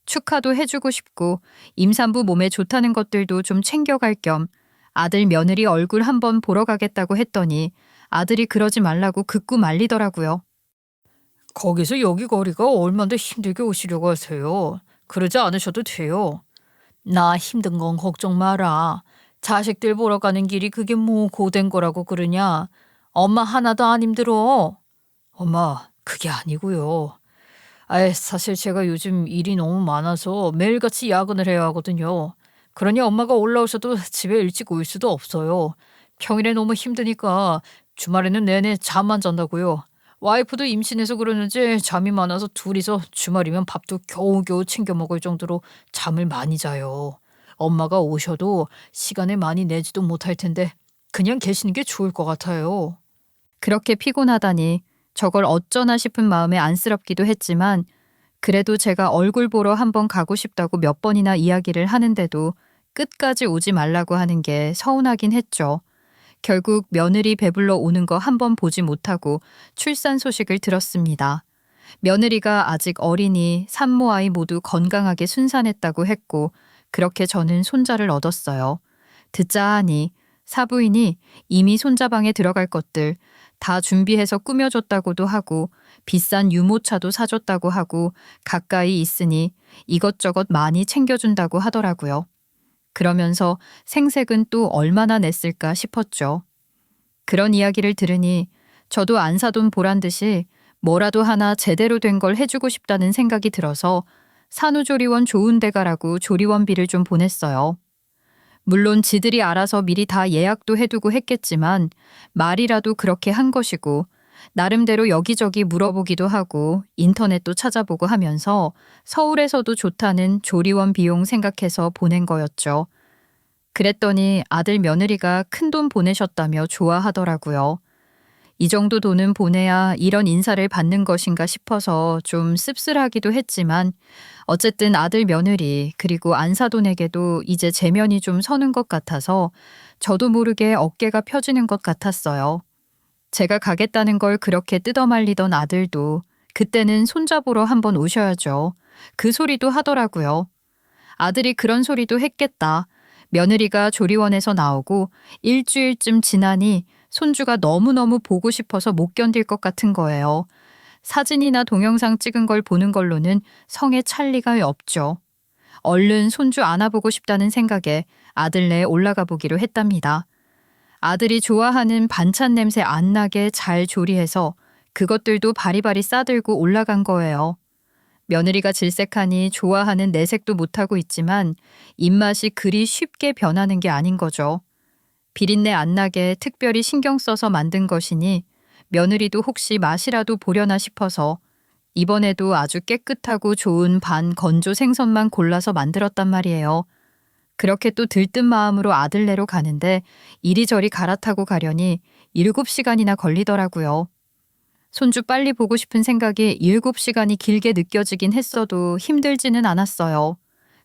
Speaker 1: 축하도 해주고 싶고 임산부 몸에 좋다는 것들도 좀 챙겨갈 겸 아들 며느리 얼굴 한번 보러 가겠다고 했더니 아들이 그러지 말라고 극구 말리더라고요.
Speaker 2: 거기서 여기 거리가 얼마나 힘들게 오시려고 하세요. 그러지 않으셔도 돼요. 나 힘든 건 걱정 마라. 자식들 보러 가는 길이 그게 뭐 고된 거라고 그러냐. 엄마 하나도 안 힘들어. 엄마, 그게 아니고요. 사실 제가 요즘 일이 너무 많아서 매일같이 야근을 해야 하거든요. 그러니 엄마가 올라오셔도 집에 일찍 올 수도 없어요. 평일에 너무 힘드니까 주말에는 내내 잠만 잔다고요. 와이프도 임신해서 그러는지 잠이 많아서 둘이서 주말이면 밥도 겨우겨우 챙겨 먹을 정도로 잠을 많이 자요. 엄마가 오셔도 시간을 많이 내지도 못할 텐데 그냥 계시는 게 좋을 것 같아요.
Speaker 1: 그렇게 피곤하다니 저걸 어쩌나 싶은 마음에 안쓰럽기도 했지만 그래도 제가 얼굴 보러 한번 가고 싶다고 몇 번이나 이야기를 하는데도 끝까지 오지 말라고 하는 게 서운하긴 했죠. 결국 며느리 배불러 오는 거 한 번 보지 못하고 출산 소식을 들었습니다. 며느리가 아직 어리니 산모 아이 모두 건강하게 순산했다고 했고 그렇게 저는 손자를 얻었어요. 듣자 하니 사부인이 이미 손자방에 들어갈 것들 다 준비해서 꾸며줬다고도 하고 비싼 유모차도 사줬다고 하고 가까이 있으니 이것저것 많이 챙겨준다고 하더라고요. 그러면서 생색은 또 얼마나 냈을까 싶었죠. 그런 이야기를 들으니 저도 안 사돈 보란 듯이 뭐라도 하나 제대로 된 걸 해주고 싶다는 생각이 들어서 산후조리원 좋은 데 가라고 조리원비를 좀 보냈어요. 물론 지들이 알아서 미리 다 예약도 해두고 했겠지만 말이라도 그렇게 한 것이고 나름대로 여기저기 물어보기도 하고 인터넷도 찾아보고 하면서 서울에서도 좋다는 조리원 비용 생각해서 보낸 거였죠. 그랬더니 아들 며느리가 큰돈 보내셨다며 좋아하더라고요. 이 정도 돈은 보내야 이런 인사를 받는 것인가 싶어서 좀 씁쓸하기도 했지만 어쨌든 아들 며느리 그리고 안사돈에게도 이제 제면이 좀 서는 것 같아서 저도 모르게 어깨가 펴지는 것 같았어요. 제가 가겠다는 걸 그렇게 뜯어말리던 아들도 그때는 손자 보러 한번 오셔야죠. 그 소리도 하더라고요. 아들이 그런 소리도 했겠다. 며느리가 조리원에서 나오고 일주일쯤 지나니 손주가 너무너무 보고 싶어서 못 견딜 것 같은 거예요. 사진이나 동영상 찍은 걸 보는 걸로는 성에 찰 리가 없죠. 얼른 손주 안아보고 싶다는 생각에 아들네에 올라가 보기로 했답니다. 아들이 좋아하는 반찬 냄새 안 나게 잘 조리해서 그것들도 바리바리 싸들고 올라간 거예요. 며느리가 질색하니 좋아하는 내색도 못하고 있지만 입맛이 그리 쉽게 변하는 게 아닌 거죠. 비린내 안 나게 특별히 신경 써서 만든 것이니 며느리도 혹시 맛이라도 보려나 싶어서 이번에도 아주 깨끗하고 좋은 반 건조 생선만 골라서 만들었단 말이에요. 그렇게 또 들뜬 마음으로 아들네로 가는데 이리저리 갈아타고 가려니 7시간이나 걸리더라고요. 손주 빨리 보고 싶은 생각이 7시간이 길게 느껴지긴 했어도 힘들지는 않았어요.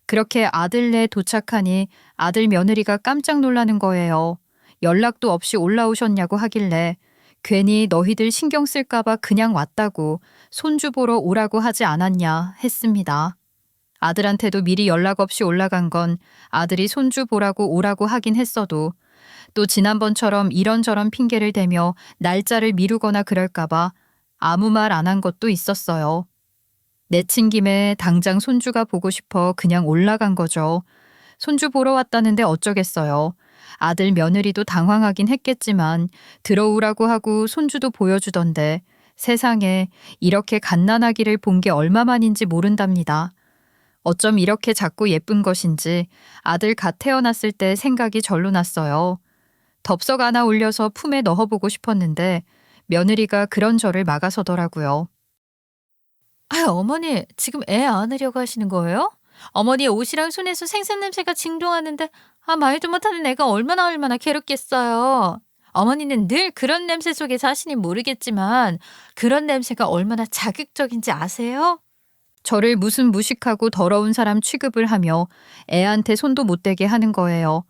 Speaker 1: 그렇게 아들네 도착하니 아들 며느리가 깜짝 놀라는 거예요. 연락도 없이 올라오셨냐고 하길래 괜히 너희들 신경 쓸까봐 그냥 왔다고 손주 보러 오라고 하지 않았냐 했습니다. 아들한테도 미리 연락 없이 올라간 건 아들이 손주 보라고 오라고 하긴 했어도 또 지난번처럼 이런저런 핑계를 대며 날짜를 미루거나 그럴까봐 아무 말 안 한 것도 있었어요. 내친 김에 당장 손주가 보고 싶어 그냥 올라간 거죠. 손주 보러 왔다는데 어쩌겠어요. 아들 며느리도 당황하긴 했겠지만 들어오라고 하고 손주도 보여주던데 세상에 이렇게 갓난아기를 본 게 얼마만인지 모른답니다. 어쩜 이렇게 작고 예쁜 것인지 아들 갓 태어났을 때 생각이 절로 났어요. 덥석 안아 올려서 품에 넣어보고 싶었는데 며느리가 그런 저를 막아서더라고요.
Speaker 2: 아, 어머니, 지금 애 안으려고 하시는 거예요? 어머니 옷이랑 손에서 생선 냄새가 진동하는데 말도 못하는 애가 얼마나 괴롭겠어요. 어머니는 늘 그런 냄새 속에 사시니 모르겠지만 그런 냄새가 얼마나 자극적인지 아세요?
Speaker 1: 저를 무슨 무식하고 더러운 사람 취급을 하며 애한테 손도 못 대게 하는 거예요.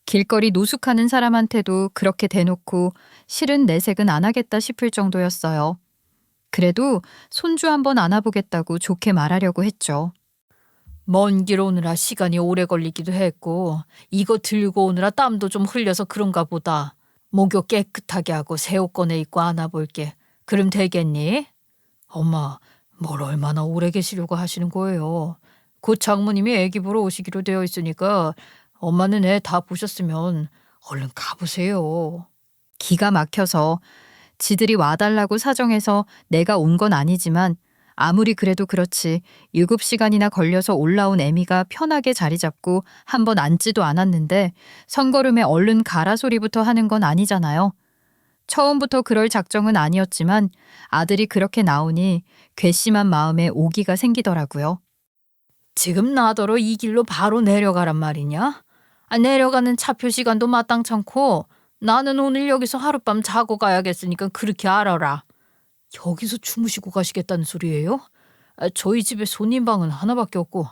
Speaker 1: 길거리 노숙하는 사람한테도 그렇게 대놓고 실은 내색은 안 하겠다 싶을 정도였어요. 그래도 손주 한번 안아보겠다고 좋게 말하려고 했죠.
Speaker 2: 먼 길 오느라 시간이 오래 걸리기도 했고 이거 들고 오느라 땀도 좀 흘려서 그런가 보다. 목욕 깨끗하게 하고 새 옷 꺼내 입고 안아볼게. 그럼 되겠니? 엄마, 뭘 얼마나 오래 계시려고 하시는 거예요? 곧 장모님이 애기 보러 오시기로 되어 있으니까 엄마는 애 다 보셨으면 얼른 가보세요.
Speaker 1: 기가 막혀서 지들이 와달라고 사정해서 내가 온 건 아니지만 아무리 그래도 그렇지 7시간이나 걸려서 올라온 애미가 편하게 자리 잡고 한번 앉지도 않았는데 선걸음에 얼른 가라 소리부터 하는 건 아니잖아요. 처음부터 그럴 작정은 아니었지만 아들이 그렇게 나오니 괘씸한 마음에 오기가 생기더라고요.
Speaker 2: 지금 나더러 이 길로 바로 내려가란 말이냐? 내려가는 차표 시간도 마땅찮고 나는 오늘 여기서 하룻밤 자고 가야겠으니까 그렇게 알아라. 여기서 주무시고 가시겠다는 소리예요? 저희 집에 손님방은 하나밖에 없고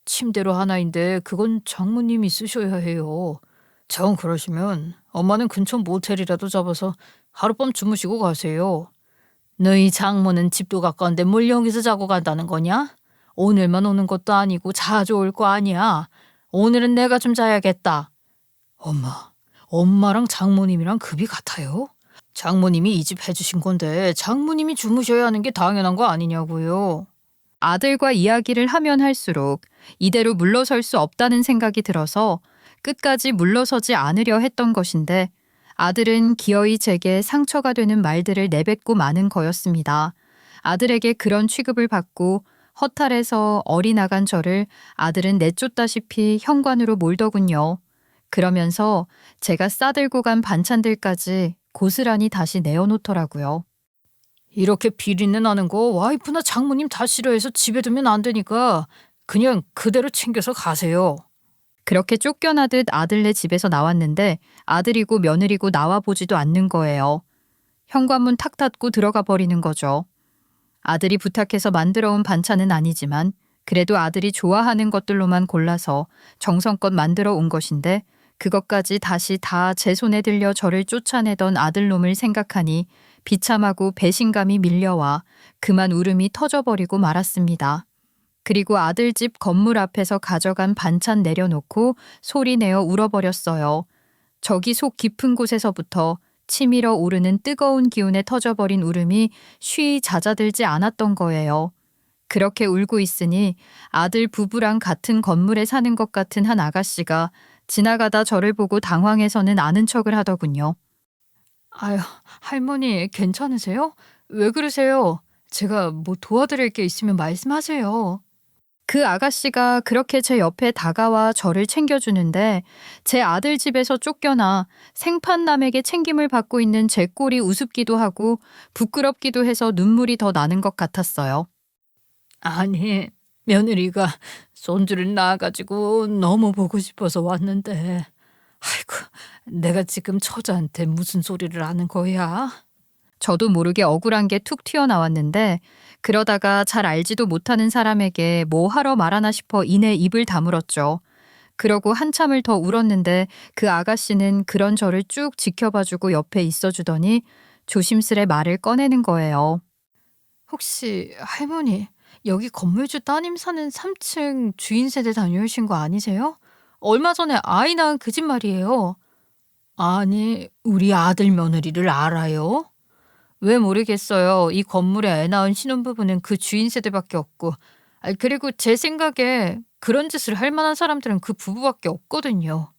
Speaker 2: 침대로 하나인데 그건 장모님이 쓰셔야 해요. 정 그러시면 엄마는 근처 모텔이라도 잡아서 하룻밤 주무시고 가세요. 너희 장모는 집도 가까운데 뭘 여기서 자고 간다는 거냐? 오늘만 오는 것도 아니고 자주 올 거 아니야. 오늘은 내가 좀 자야겠다. 엄마랑 장모님이랑 급이 같아요? 장모님이 이 집 해주신 건데 장모님이 주무셔야 하는 게 당연한 거 아니냐고요.
Speaker 1: 아들과 이야기를 하면 할수록 이대로 물러설 수 없다는 생각이 들어서 끝까지 물러서지 않으려 했던 것인데 아들은 기어이 제게 상처가 되는 말들을 내뱉고 마는 거였습니다. 아들에게 그런 취급을 받고 허탈해서 어리나간 저를 아들은 내쫓다시피 현관으로 몰더군요. 그러면서 제가 싸들고 간 반찬들까지 고스란히 다시 내어놓더라고요.
Speaker 2: 이렇게 비린내 나는 거 와이프나 장모님 다 싫어해서 집에 두면 안 되니까 그냥 그대로 챙겨서 가세요.
Speaker 1: 그렇게 쫓겨나듯 아들네 집에서 나왔는데 아들이고 며느리고 나와보지도 않는 거예요. 현관문 탁 닫고 들어가 버리는 거죠. 아들이 부탁해서 만들어 온 반찬은 아니지만 그래도 아들이 좋아하는 것들로만 골라서 정성껏 만들어 온 것인데 그것까지 다시 다 제 손에 들려 저를 쫓아내던 아들놈을 생각하니 비참하고 배신감이 밀려와 그만 울음이 터져버리고 말았습니다. 그리고 아들 집 건물 앞에서 가져간 반찬 내려놓고 소리내어 울어버렸어요. 저기 속 깊은 곳에서부터 치밀어 오르는 뜨거운 기운에 터져버린 울음이 쉬이 잦아들지 않았던 거예요. 그렇게 울고 있으니 아들 부부랑 같은 건물에 사는 것 같은 한 아가씨가 지나가다 저를 보고 당황해서는 아는 척을 하더군요.
Speaker 2: 아유, 할머니 괜찮으세요? 왜 그러세요? 제가 뭐 도와드릴 게 있으면 말씀하세요.
Speaker 1: 그 아가씨가 그렇게 제 옆에 다가와 저를 챙겨주는데 제 아들 집에서 쫓겨나 생판남에게 챙김을 받고 있는 제 꼴이 우습기도 하고 부끄럽기도 해서 눈물이 더 나는 것 같았어요.
Speaker 2: 아니, 며느리가 손주를 낳아가지고 너무 보고 싶어서 왔는데 아이고, 내가 지금 처자한테 무슨 소리를 하는 거야?
Speaker 1: 저도 모르게 억울한 게 툭 튀어나왔는데 그러다가 잘 알지도 못하는 사람에게 뭐 하러 말하나 싶어 이내 입을 다물었죠. 그러고 한참을 더 울었는데 그 아가씨는 그런 저를 쭉 지켜봐주고 옆에 있어주더니 조심스레 말을 꺼내는 거예요.
Speaker 2: 혹시 할머니, 여기 건물주 따님 사는 3층 주인 세대 다녀오신 거 아니세요? 얼마 전에 아이 낳은 그 집 말이에요. 아니, 우리 아들 며느리를 알아요? 왜 모르겠어요. 이 건물에 애 낳은 신혼부부는 그 주인 세대밖에 없고, 그리고 제 생각에 그런 짓을 할 만한 사람들은 그 부부밖에 없거든요.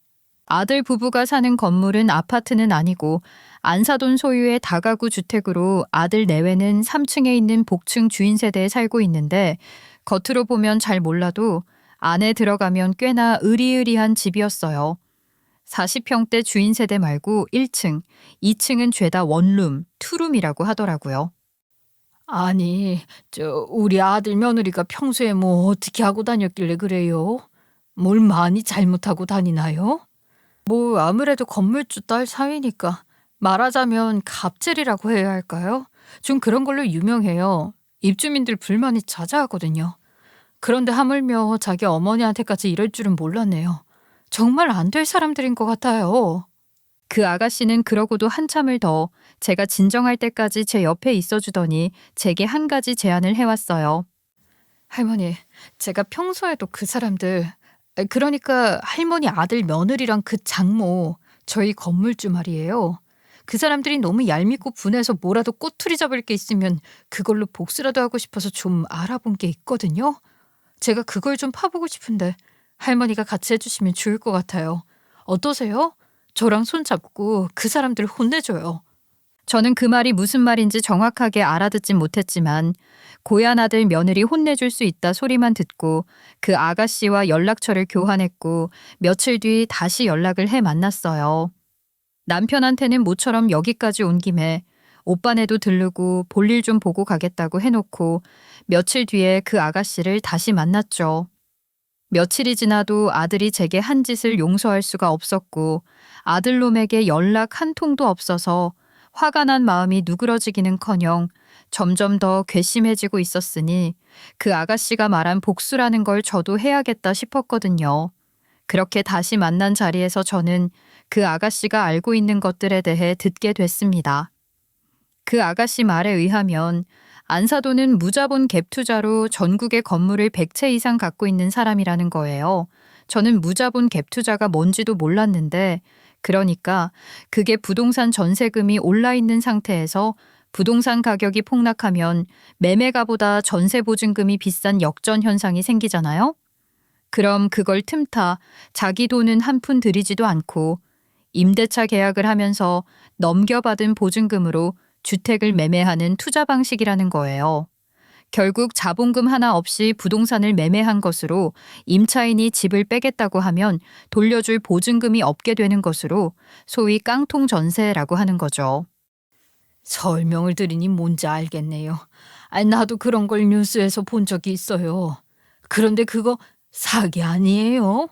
Speaker 1: 아들 부부가 사는 건물은 아파트는 아니고 안사돈 소유의 다가구 주택으로 아들 내외는 3층에 있는 복층 주인 세대에 살고 있는데 겉으로 보면 잘 몰라도 안에 들어가면 꽤나 으리으리한 집이었어요. 40평대 주인 세대 말고 1층, 2층은 죄다 원룸, 투룸이라고 하더라고요.
Speaker 2: 아니, 우리 아들 며느리가 평소에 뭐 어떻게 하고 다녔길래 그래요? 뭘 많이 잘못하고 다니나요? 뭐 아무래도 건물주 딸 사위니까 말하자면 갑질이라고 해야 할까요? 좀 그런 걸로 유명해요. 입주민들 불만이 자자하거든요. 그런데 하물며 자기 어머니한테까지 이럴 줄은 몰랐네요. 정말 안 될 사람들인 것 같아요.
Speaker 1: 그 아가씨는 그러고도 한참을 더 제가 진정할 때까지 제 옆에 있어주더니 제게 한 가지 제안을 해왔어요.
Speaker 2: 할머니, 제가 평소에도 그 사람들, 그러니까 할머니 아들 며느리랑 그 장모, 저희 건물주 말이에요. 그 사람들이 너무 얄밉고 분해서 뭐라도 꼬투리 잡을 게 있으면 그걸로 복수라도 하고 싶어서 좀 알아본 게 있거든요. 제가 그걸 좀 파보고 싶은데 할머니가 같이 해주시면 좋을 것 같아요. 어떠세요? 저랑 손잡고 그 사람들 혼내줘요.
Speaker 1: 저는 그 말이 무슨 말인지 정확하게 알아듣진 못했지만 고얀 아들 며느리 혼내줄 수 있다 소리만 듣고 그 아가씨와 연락처를 교환했고 며칠 뒤 다시 연락을 해 만났어요. 남편한테는 모처럼 여기까지 온 김에 오빠네도 들르고 볼일 좀 보고 가겠다고 해놓고 며칠 뒤에 그 아가씨를 다시 만났죠. 며칠이 지나도 아들이 제게 한 짓을 용서할 수가 없었고 아들놈에게 연락 한 통도 없어서 화가 난 마음이 누그러지기는커녕 점점 더 괘씸해지고 있었으니 그 아가씨가 말한 복수라는 걸 저도 해야겠다 싶었거든요. 그렇게 다시 만난 자리에서 저는 그 아가씨가 알고 있는 것들에 대해 듣게 됐습니다. 그 아가씨 말에 의하면 안사도는 무자본 갭 투자로 전국의 건물을 100채 이상 갖고 있는 사람이라는 거예요. 저는 무자본 갭 투자가 뭔지도 몰랐는데 그러니까 그게 부동산 전세금이 올라 있는 상태에서 부동산 가격이 폭락하면 매매가보다 전세 보증금이 비싼 역전 현상이 생기잖아요. 그럼 그걸 틈타 자기 돈은 한 푼 들이지도 않고 임대차 계약을 하면서 넘겨받은 보증금으로 주택을 매매하는 투자 방식이라는 거예요. 결국 자본금 하나 없이 부동산을 매매한 것으로 임차인이 집을 빼겠다고 하면 돌려줄 보증금이 없게 되는 것으로 소위 깡통 전세라고 하는 거죠.
Speaker 2: 설명을 드리니 뭔지 알겠네요. 나도 그런 걸 뉴스에서 본 적이 있어요. 그런데 그거 사기 아니에요?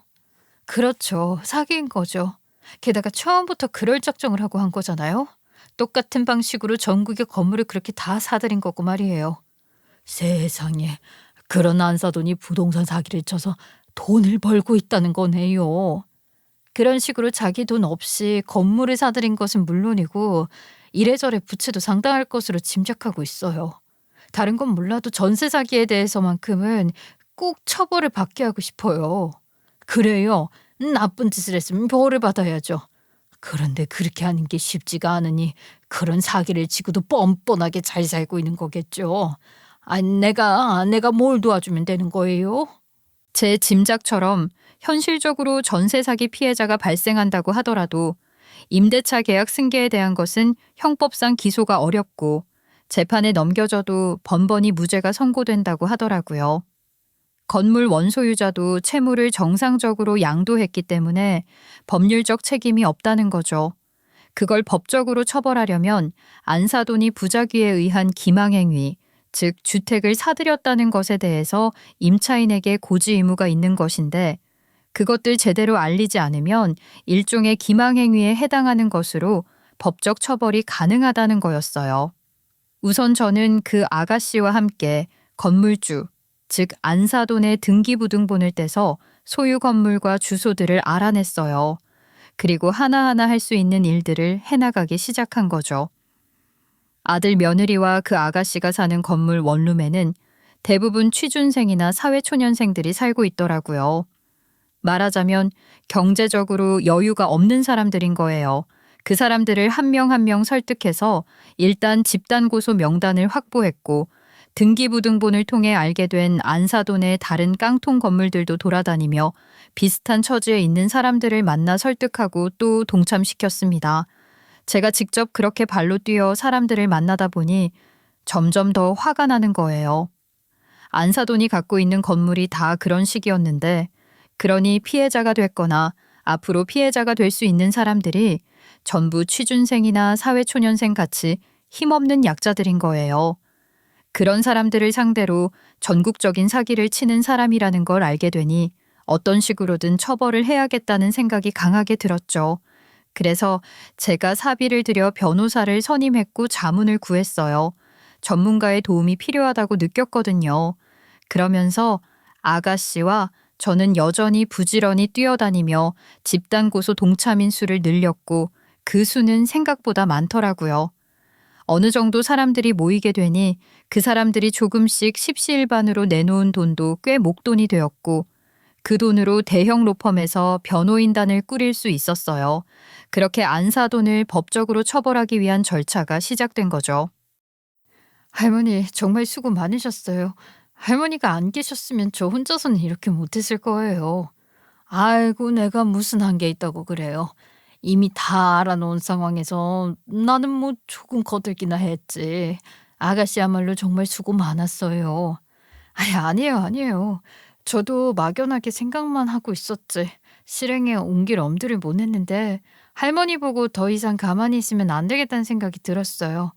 Speaker 2: 그렇죠. 사기인 거죠. 게다가 처음부터 그럴 작정을 하고 한 거잖아요. 똑같은 방식으로 전국의 건물을 그렇게 다 사들인 거고 말이에요. 세상에, 그런 안사돈이 부동산 사기를 쳐서 돈을 벌고 있다는 거네요. 그런 식으로 자기 돈 없이 건물을 사들인 것은 물론이고 이래저래 부채도 상당할 것으로 짐작하고 있어요. 다른 건 몰라도 전세 사기에 대해서만큼은 꼭 처벌을 받게 하고 싶어요. 그래요. 나쁜 짓을 했으면 벌을 받아야죠. 그런데 그렇게 하는 게 쉽지가 않으니 그런 사기를 치고도 뻔뻔하게 잘 살고 있는 거겠죠. 내가 뭘 도와주면 되는 거예요?
Speaker 1: 제 짐작처럼 현실적으로 전세 사기 피해자가 발생한다고 하더라도 임대차 계약 승계에 대한 것은 형법상 기소가 어렵고 재판에 넘겨져도 번번이 무죄가 선고된다고 하더라고요. 건물 원소유자도 채무를 정상적으로 양도했기 때문에 법률적 책임이 없다는 거죠. 그걸 법적으로 처벌하려면 안사돈이 부작위에 의한 기망행위, 즉 주택을 사들였다는 것에 대해서 임차인에게 고지 의무가 있는 것인데 그것들 제대로 알리지 않으면 일종의 기망행위에 해당하는 것으로 법적 처벌이 가능하다는 거였어요. 우선 저는 그 아가씨와 함께 건물주, 즉 안사돈의 등기부등본을 떼서 소유 건물과 주소들을 알아냈어요. 그리고 하나하나 할 수 있는 일들을 해나가기 시작한 거죠. 아들 며느리와 그 아가씨가 사는 건물 원룸에는 대부분 취준생이나 사회초년생들이 살고 있더라고요. 말하자면 경제적으로 여유가 없는 사람들인 거예요. 그 사람들을 한 명 한 명 설득해서 일단 집단 고소 명단을 확보했고 등기부등본을 통해 알게 된 안사돈 의 다른 깡통 건물들도 돌아다니며 비슷한 처지에 있는 사람들을 만나 설득하고 또 동참시켰습니다. 제가 직접 그렇게 발로 뛰어 사람들을 만나다 보니 점점 더 화가 나는 거예요. 안사돈이 갖고 있는 건물이 다 그런 식이었는데 그러니 피해자가 됐거나 앞으로 피해자가 될 수 있는 사람들이 전부 취준생이나 사회초년생 같이 힘없는 약자들인 거예요. 그런 사람들을 상대로 전국적인 사기를 치는 사람이라는 걸 알게 되니 어떤 식으로든 처벌을 해야겠다는 생각이 강하게 들었죠. 그래서 제가 사비를 들여 변호사를 선임했고 자문을 구했어요. 전문가의 도움이 필요하다고 느꼈거든요. 그러면서 아가씨와 저는 여전히 부지런히 뛰어다니며 집단 고소 동참인 수를 늘렸고 그 수는 생각보다 많더라고요. 어느 정도 사람들이 모이게 되니 그 사람들이 조금씩 십시일반으로 내놓은 돈도 꽤 목돈이 되었고 그 돈으로 대형 로펌에서 변호인단을 꾸릴 수 있었어요. 그렇게 안사돈을 법적으로 처벌하기 위한 절차가 시작된 거죠.
Speaker 2: 할머니 정말 수고 많으셨어요. 할머니가 안 계셨으면 저 혼자서는 이렇게 못했을 거예요. 아이고 내가 무슨 한게 있다고 그래요. 이미 다 알아놓은 상황에서 나는 뭐 조금 거들기나 했지. 아가씨야말로 정말 수고 많았어요. 아니에요. 저도 막연하게 생각만 하고 있었지. 실행에 옮길 엄두를 못 냈는데 할머니 보고 더 이상 가만히 있으면 안 되겠다는 생각이 들었어요.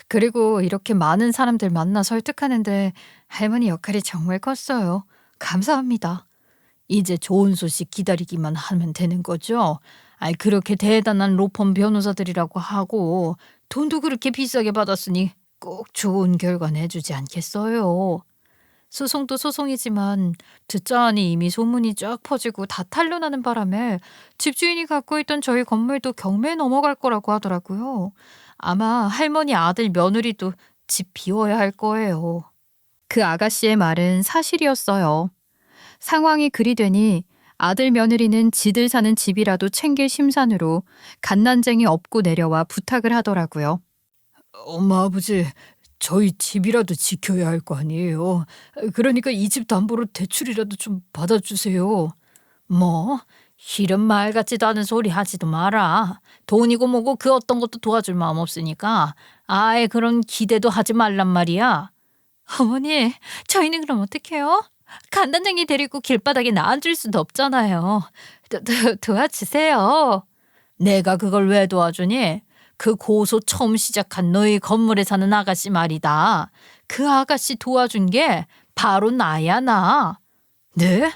Speaker 2: 그리고 이렇게 많은 사람들 만나 설득하는데 할머니 역할이 정말 컸어요. 감사합니다. 이제 좋은 소식 기다리기만 하면 되는 거죠? 그렇게 대단한 로펌 변호사들이라고 하고 돈도 그렇게 비싸게 받았으니 꼭 좋은 결과 내주지 않겠어요? 소송도 소송이지만 듣자 하니 이미 소문이 쫙 퍼지고 다 탄로나는 바람에 집주인이 갖고 있던 저희 건물도 경매에 넘어갈 거라고 하더라고요. 아마 할머니 아들 며느리도 집 비워야 할 거예요.
Speaker 1: 그 아가씨의 말은 사실이었어요. 상황이 그리 되니 아들 며느리는 지들 사는 집이라도 챙길 심산으로 갓난쟁이 업고 내려와 부탁을 하더라고요.
Speaker 2: 엄마 아버지 저희 집이라도 지켜야 할 거 아니에요. 그러니까 이 집 담보로 대출이라도 좀 받아주세요. 뭐 이런 말 같지도 않은 소리 하지도 마라. 돈이고 뭐고 그 어떤 것도 도와줄 마음 없으니까 아예 그런 기대도 하지 말란 말이야. 어머니 저희는 그럼 어떡해요? 간단쟁이 데리고 길바닥에 놔앉을 수도 없잖아요. 도와주세요. 내가 그걸 왜 도와주니? 그 고소 처음 시작한 너희 건물에 사는 아가씨 말이다. 그 아가씨 도와준 게 바로 나야 나. 네?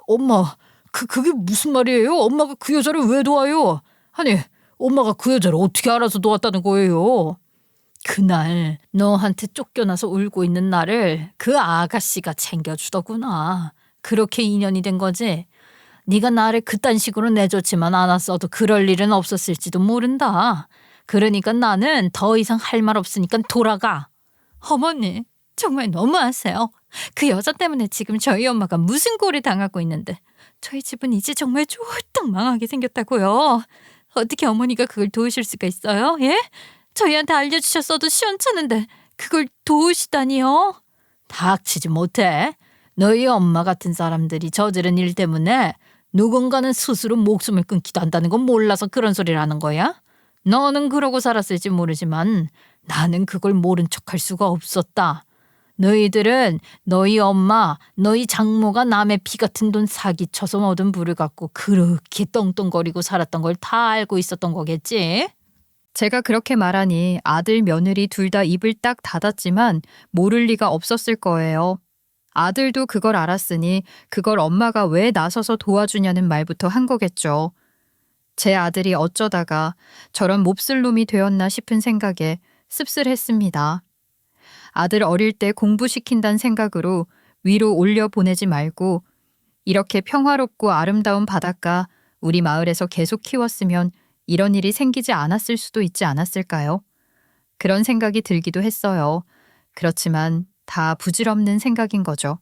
Speaker 2: 엄마 그게 무슨 말이에요? 엄마가 그 여자를 왜 도와요? 아니 엄마가 그 여자를 어떻게 알아서 도왔다는 거예요? 그날 너한테 쫓겨나서 울고 있는 나를 그 아가씨가 챙겨주더구나. 그렇게 인연이 된 거지. 네가 나를 그딴 식으로 내줬지만 않았어도 그럴 일은 없었을지도 모른다. 그러니까 나는 더 이상 할 말 없으니까 돌아가. 어머니 정말 너무하세요. 그 여자 때문에 지금 저희 엄마가 무슨 꼴을 당하고 있는데 저희 집은 이제 정말 쫄딱 망하게 생겼다고요. 어떻게 어머니가 그걸 도우실 수가 있어요? 예? 저희한테 알려주셨어도 시원찮은데 그걸 도우시다니요? 닥치지 못해. 너희 엄마 같은 사람들이 저지른 일 때문에 누군가는 스스로 목숨을 끊기도 한다는 건 몰라서 그런 소리를 하는 거야? 너는 그러고 살았을지 모르지만 나는 그걸 모른 척할 수가 없었다. 너희들은 너희 엄마, 너희 장모가 남의 피 같은 돈 사기쳐서 얻은 부를 갖고 그렇게 떵떵거리고 살았던 걸 다 알고 있었던 거겠지?
Speaker 1: 제가 그렇게 말하니 아들 며느리 둘 다 입을 딱 닫았지만 모를 리가 없었을 거예요. 아들도 그걸 알았으니 그걸 엄마가 왜 나서서 도와주냐는 말부터 한 거겠죠. 제 아들이 어쩌다가 저런 몹쓸 놈이 되었나 싶은 생각에 씁쓸했습니다. 아들 어릴 때 공부시킨다는 생각으로 위로 올려 보내지 말고 이렇게 평화롭고 아름다운 바닷가 우리 마을에서 계속 키웠으면 이런 일이 생기지 않았을 수도 있지 않았을까요? 그런 생각이 들기도 했어요. 그렇지만 다 부질없는 생각인 거죠.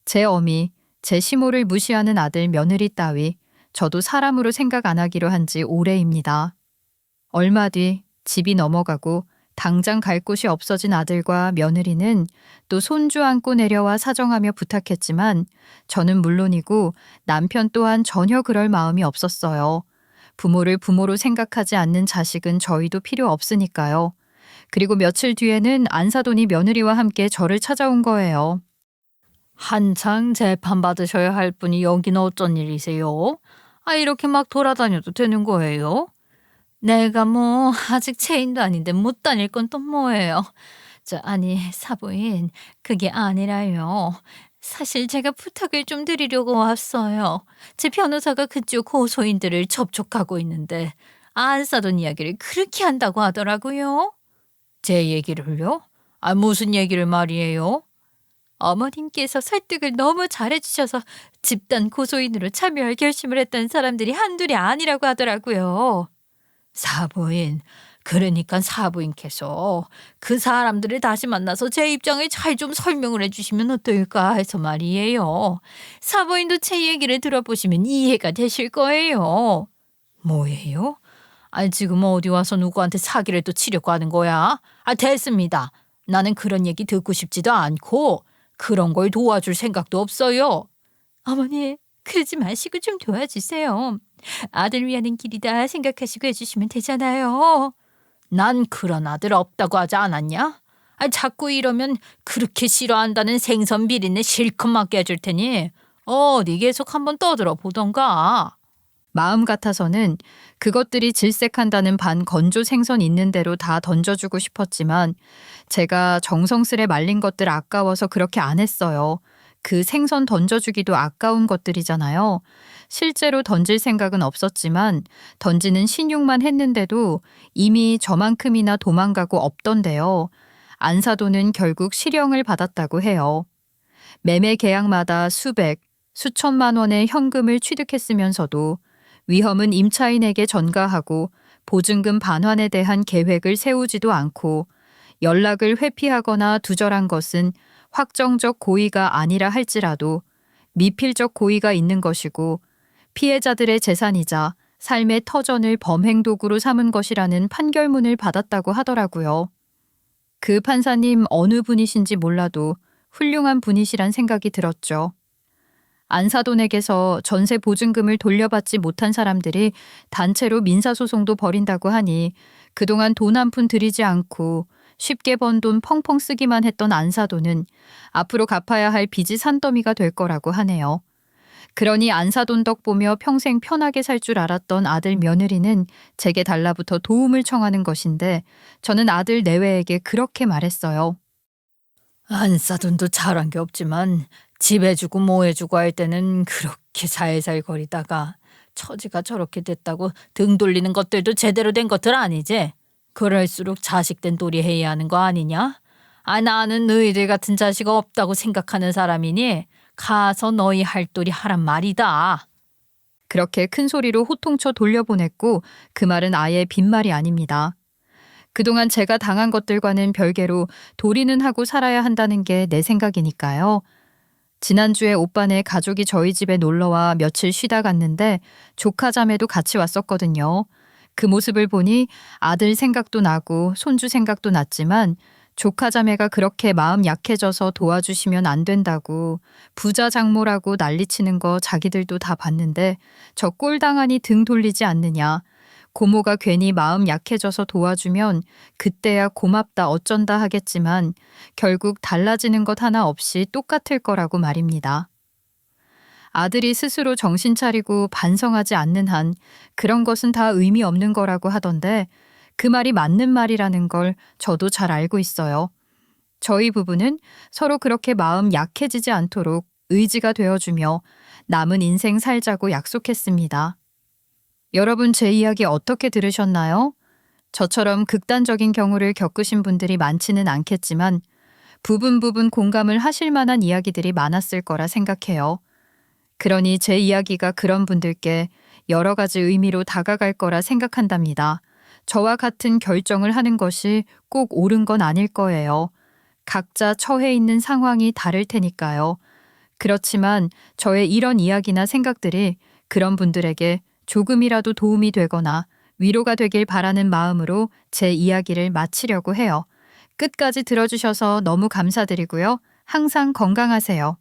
Speaker 1: 제 어미, 제 시모를 무시하는 아들 며느리 따위 저도 사람으로 생각 안 하기로 한 지 오래입니다. 얼마 뒤 집이 넘어가고 당장 갈 곳이 없어진 아들과 며느리는 또 손주 안고 내려와 사정하며 부탁했지만 저는 물론이고 남편 또한 전혀 그럴 마음이 없었어요. 부모를 부모로 생각하지 않는 자식은 저희도 필요 없으니까요. 그리고 며칠 뒤에는 안사돈이 며느리와 함께 저를 찾아온 거예요.
Speaker 2: 한창 재판받으셔야 할 분이 여기는 어쩐 일이세요? 이렇게 막 돌아다녀도 되는 거예요? 내가 뭐 아직 체인도 아닌데 못 다닐 건 또 뭐예요? 아니 사부인 그게 아니라요. 사실 제가 부탁을 좀 드리려고 왔어요. 제 변호사가 그쪽 고소인들을 접촉하고 있는데 안 싸던 이야기를 그렇게 한다고 하더라고요. 제 얘기를요? 무슨 얘기를 말이에요? 어머님께서 설득을 너무 잘해주셔서 집단 고소인으로 참여할 결심을 했던 사람들이 한둘이 아니라고 하더라고요. 사부인, 그러니까 사부인께서 그 사람들을 다시 만나서 제 입장을 잘 좀 설명을 해주시면 어떨까 해서 말이에요. 사부인도 제 얘기를 들어보시면 이해가 되실 거예요. 뭐예요? 지금 어디 와서 누구한테 사기를 또 치려고 하는 거야? 됐습니다. 나는 그런 얘기 듣고 싶지도 않고 그런 걸 도와줄 생각도 없어요. 어머니, 그러지 마시고 좀 도와주세요. 아들 위하는 길이다 생각하시고 해주시면 되잖아요. 난 그런 아들 없다고 하지 않았냐? 자꾸 이러면 그렇게 싫어한다는 생선 비린내 실컷 맡게 해줄 테니 어디 계속 한번 떠들어 보던가.
Speaker 1: 마음 같아서는 그것들이 질색한다는 반 건조 생선 있는 대로 다 던져주고 싶었지만 제가 정성스레 말린 것들 아까워서 그렇게 안 했어요. 그 생선 던져주기도 아까운 것들이잖아요. 실제로 던질 생각은 없었지만 던지는 신용만 했는데도 이미 저만큼이나 도망가고 없던데요. 안사돈은 결국 실형을 받았다고 해요. 매매 계약마다 수백, 수천만 원의 현금을 취득했으면서도 위험은 임차인에게 전가하고 보증금 반환에 대한 계획을 세우지도 않고 연락을 회피하거나 두절한 것은 확정적 고의가 아니라 할지라도 미필적 고의가 있는 것이고 피해자들의 재산이자 삶의 터전을 범행 도구로 삼은 것이라는 판결문을 받았다고 하더라고요. 그 판사님 어느 분이신지 몰라도 훌륭한 분이시란 생각이 들었죠. 안사돈에게서 전세 보증금을 돌려받지 못한 사람들이 단체로 민사소송도 벌인다고 하니 그동안 돈 한 푼 들이지 않고 쉽게 번 돈 펑펑 쓰기만 했던 안사돈은 앞으로 갚아야 할 빚이 산더미가 될 거라고 하네요. 그러니 안사돈 덕 보며 평생 편하게 살 줄 알았던 아들 며느리는 제게 달라붙어 도움을 청하는 것인데 저는 아들 내외에게 그렇게 말했어요.
Speaker 2: 안싸돈도 잘한 게 없지만 집 해주고 뭐 해주고 할 때는 그렇게 살살 거리다가 처지가 저렇게 됐다고 등 돌리는 것들도 제대로 된 것들 아니지? 그럴수록 자식된 도리 해야 하는 거 아니냐? 나는 너희들 같은 자식 없다고 생각하는 사람이니 가서 너희 할 도리 하란 말이다.
Speaker 1: 그렇게 큰 소리로 호통쳐 돌려보냈고 그 말은 아예 빈말이 아닙니다. 그동안 제가 당한 것들과는 별개로 도리는 하고 살아야 한다는 게 내 생각이니까요. 지난주에 오빠네 가족이 저희 집에 놀러와 며칠 쉬다 갔는데 조카 자매도 같이 왔었거든요. 그 모습을 보니 아들 생각도 나고 손주 생각도 났지만 조카 자매가 그렇게 마음 약해져서 도와주시면 안 된다고 부자 장모라고 난리치는 거 자기들도 다 봤는데 저 꼴당하니 등 돌리지 않느냐. 고모가 괜히 마음 약해져서 도와주면 그때야 고맙다 어쩐다 하겠지만 결국 달라지는 것 하나 없이 똑같을 거라고 말입니다. 아들이 스스로 정신 차리고 반성하지 않는 한 그런 것은 다 의미 없는 거라고 하던데 그 말이 맞는 말이라는 걸 저도 잘 알고 있어요. 저희 부부는 서로 그렇게 마음 약해지지 않도록 의지가 되어주며 남은 인생 살자고 약속했습니다. 여러분 제 이야기 어떻게 들으셨나요? 저처럼 극단적인 경우를 겪으신 분들이 많지는 않겠지만 부분 공감을 하실 만한 이야기들이 많았을 거라 생각해요. 그러니 제 이야기가 그런 분들께 여러 가지 의미로 다가갈 거라 생각한답니다. 저와 같은 결정을 하는 것이 꼭 옳은 건 아닐 거예요. 각자 처해 있는 상황이 다를 테니까요. 그렇지만 저의 이런 이야기나 생각들이 그런 분들에게 조금이라도 도움이 되거나 위로가 되길 바라는 마음으로 제 이야기를 마치려고 해요. 끝까지 들어주셔서 너무 감사드리고요. 항상 건강하세요.